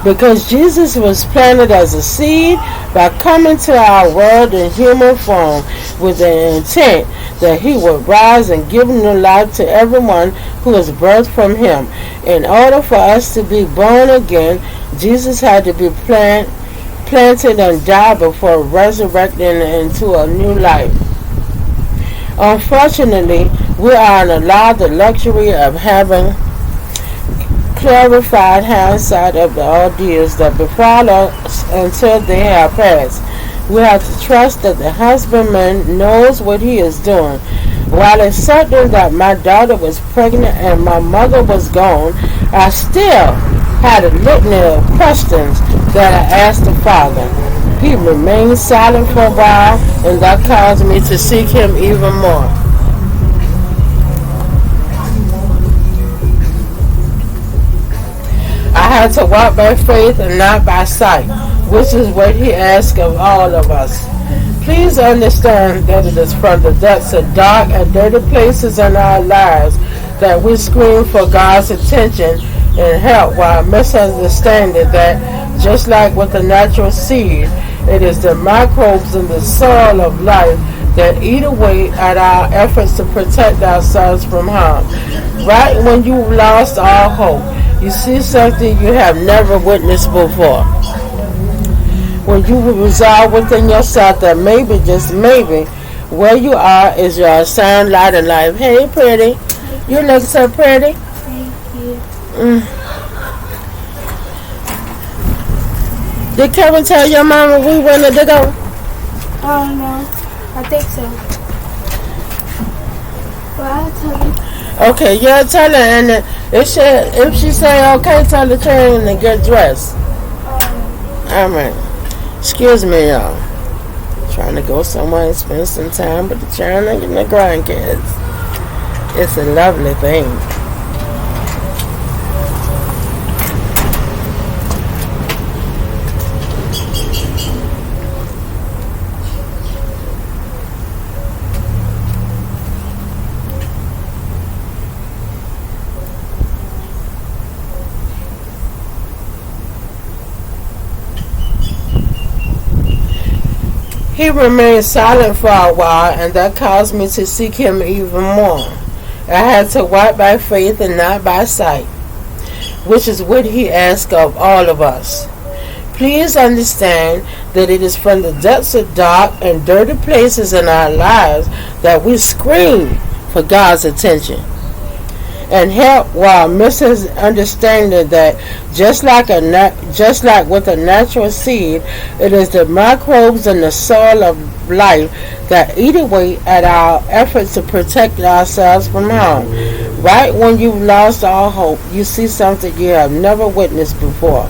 Because Jesus was planted as a seed by coming to our world in human form with the intent that he would rise and give new life to everyone who is birthed from him. In order for us to be born again, Jesus had to be planted and die before resurrecting into a new life. Unfortunately, we are allowed the luxury of having clarified hindsight of the ordeals that befall us until they have passed. We have to trust that the husbandman knows what he is doing. While it's certain that my daughter was pregnant and my mother was gone, I still had a litany of questions that I asked the Father. He remained silent for a while, and that caused me to seek him even more. I had to walk by faith and not by sight, which is what he asks of all of us. Please understand that it is from the depths of dark and dirty places in our lives that we scream for God's attention and help, while misunderstanding that, just like with the natural seed, it is the microbes in the soil of life that eat away at our efforts to protect ourselves from harm. Right when you've lost all hope, you see something you have never witnessed before. When you resolve within yourself that maybe, just maybe, where you are is your assigned light in life. Hey, pretty. You look so pretty. Thank you. Did Kevin tell your mama we wanted to go? Oh, no. I think so. Well, I'll tell you. Okay, yeah, tell her, and if she say okay, tell the train and get dressed. All right. Excuse me, y'all. Trying to go somewhere and spend some time with the children and the grandkids. It's a lovely thing. He remained silent for a while, and that caused me to seek him even more. I had to walk by faith and not by sight, which is what he asks of all of us. Please understand that it is from the depths of dark and dirty places in our lives that we scream for God's attention and help, while misunderstanding that just like with a natural seed, it is the microbes in the soil of life that eat away at our efforts to protect ourselves from harm. Right when you've lost all hope, you see something you have never witnessed before.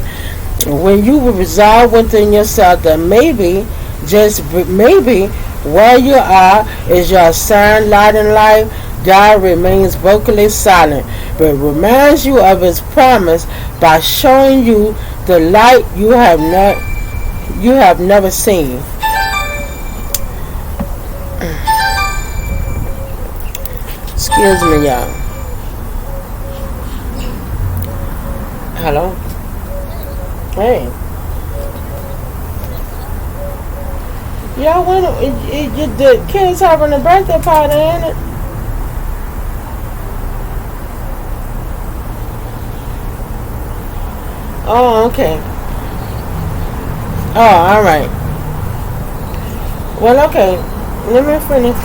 When you resolve within yourself that maybe, just maybe, where you are is your assigned light in life, God remains vocally silent, but reminds you of his promise by showing you the light you have never seen. Excuse me, y'all. Hello? Hey. Y'all went, the kids having a birthday party, ain't it? Oh, okay. Oh, alright. Well, okay. Let me finish.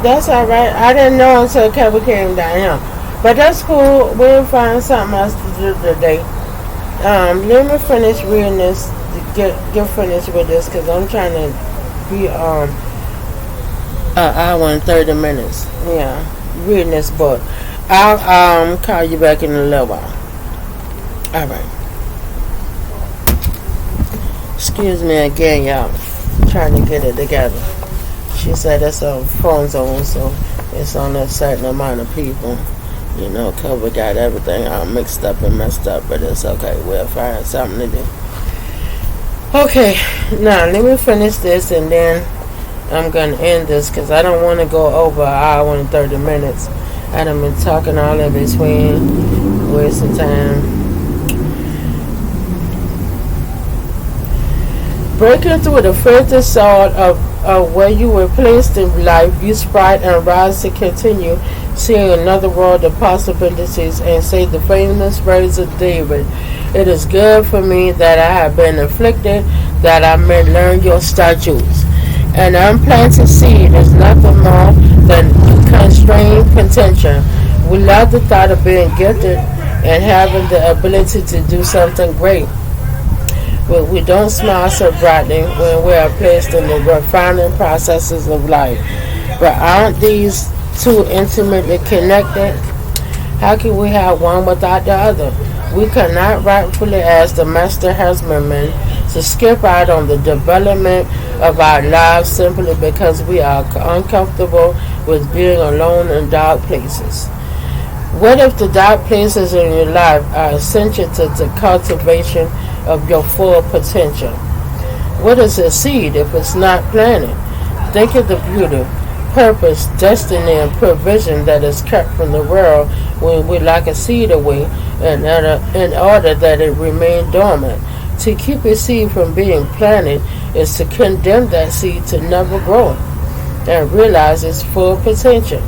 That's alright. I didn't know until Kevin came down here. But that's cool. We'll find something else to do today. Let me finish reading this. Get finished with this, because I'm trying to be an hour and 30 minutes. Yeah. Reading this book. I'll call you back in a little while. All right. Excuse me again, y'all. Trying to get it together. She said it's a phone zone, so it's on a certain amount of people. You know, COVID got everything all mixed up and messed up, but it's okay. We'll find something to do. Okay, now let me finish this and then I'm going to end this because I don't want to go over an hour and 30 minutes. I done been talking all in between, wasting time. Breaking through the filthy salt of where you were placed in life, you sprout and rise to continue seeing another world of possibilities and say the famous words of David. It is good for me that I have been afflicted, that I may learn your statutes. An unplanted seed is nothing more than constrained contention. We love the thought of being gifted and having the ability to do something great. But we don't smile so brightly when we are placed in the refining processes of life. But aren't these two intimately connected? How can we have one without the other? We cannot rightfully ask the master husbandman to skip out on the development of our lives simply because we are uncomfortable with being alone in dark places. What if the dark places in your life are essential to the cultivation of your full potential? What is a seed if it's not planted? Think of the beauty, purpose, destiny, and provision that is kept from the world when we lock a seed away in order that it remain dormant. To keep a seed from being planted is to condemn that seed to never grow and realize its full potential.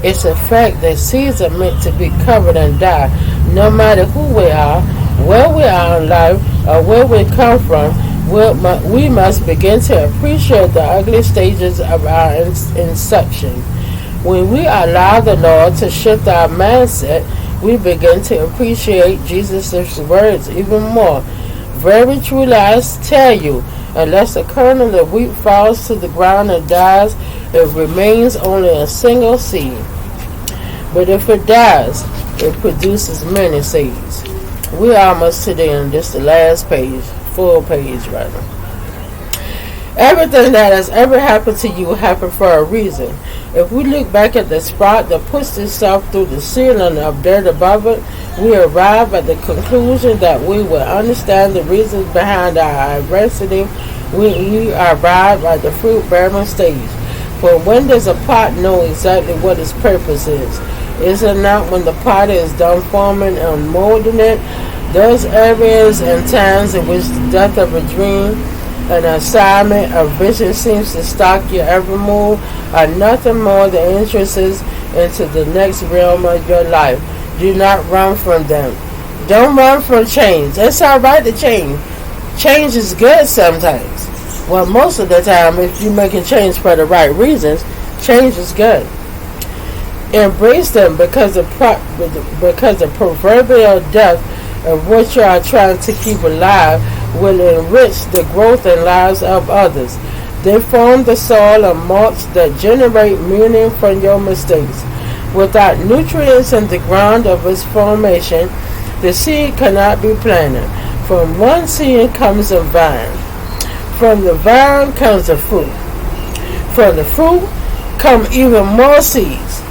It's a fact that seeds are meant to be covered and die. No matter who we are, where we are in life, or where we come from, we must begin to appreciate the ugly stages of our inception. When we allow the Lord to shift our mindset, we begin to appreciate Jesus' words even more. Very truly I tell you, unless a kernel of wheat falls to the ground and dies, it remains only a single seed. But if it dies, it produces many seeds. We're almost to the end. This is the last page, full page rather. Everything that has ever happened to you happened for a reason. If we look back at the sprout that pushed itself through the ceiling of dirt above it, we arrive at the conclusion that we will understand the reasons behind our adversity when we arrive at the fruit-bearing stage. For when does a pot know exactly what its purpose is? Is it not when the pot is done forming and molding it? Those areas and times in which the death of a dream, an assignment, a vision seems to stalk your every move are nothing more than entrances into the next realm of your life. Do not run from them. Don't run from change. It's all right to change. Change is good sometimes. Well, most of the time, if you make a change for the right reasons, change is good. Embrace them because the proverbial death of what you are trying to keep alive will enrich the growth and lives of others. They form the soil of mulch that generate meaning from your mistakes. Without nutrients in the ground of its formation, the seed cannot be planted. From one seed comes a vine. From the vine comes the fruit. From the fruit come even more seeds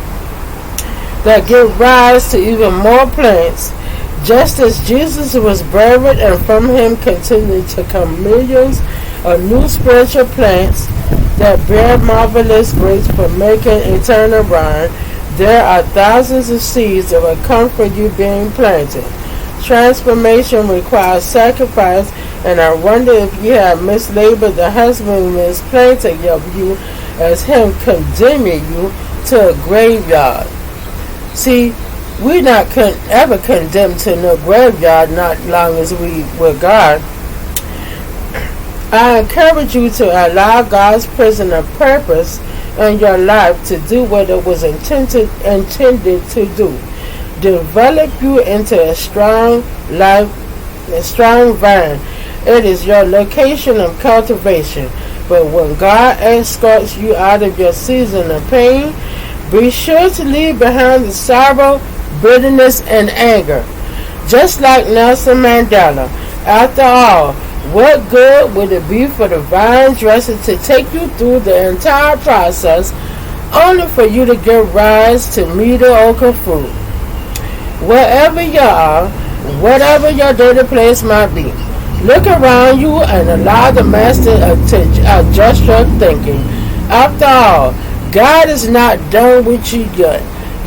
that give rise to even more plants. Just as Jesus was buried and from him continued to come millions of new spiritual plants that bear marvelous grapes for making eternal wine, there are thousands of seeds that will come from you being planted. Transformation requires sacrifice, and I wonder if you have mislabeled the husbandman's planting of you as him condemning you to a graveyard. See, we're not ever condemned to no graveyard, not long as we with God. I encourage you to allow God's prison of purpose in your life to do what it was intended to do. Develop you into a strong life, a strong vine. It is your location of cultivation. But when God escorts you out of your season of pain, be sure to leave behind the sorrow, bitterness, and anger. Just like Nelson Mandela. After all, what good would it be for the vine dresser to take you through the entire process only for you to give rise to mediocre fruit? Wherever you are, whatever your daily place might be, look around you and allow the Master to adjust your thinking. After all, God is not done with you yet.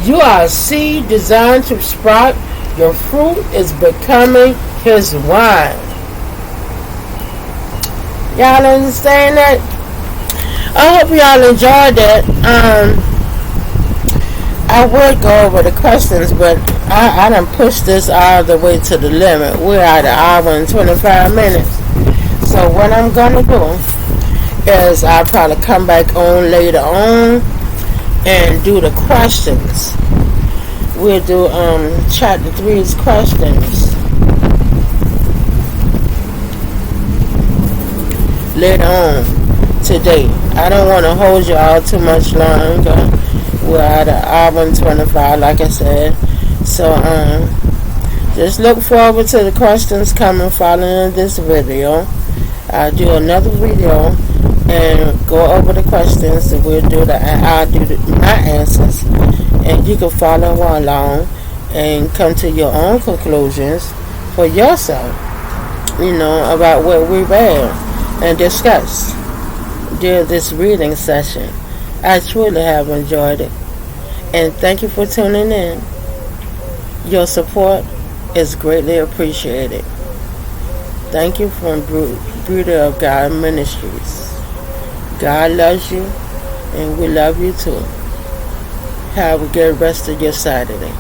You are a seed designed to sprout. Your fruit is becoming His wine. Y'all understand that? I hope y'all enjoyed that. I would go over the questions, but I done pushed this all the way to the limit. We're at an hour and 25 minutes. So what I'm going to do is I'll probably come back on later on and do the questions. We'll do chapter 3's questions later on today. I don't want to hold you all too much longer. We're at an hour and 25, like I said. So just look forward to the questions coming following this video. I'll do another video and go over the questions. And I'll do my answers, and you can follow along and come to your own conclusions for yourself. About what we read and discussed during this reading session. I truly have enjoyed it, and thank you for tuning in. Your support is greatly appreciated. Thank you from Brood of God Ministries. God loves you, and we love you too. Have a good rest of your Saturday.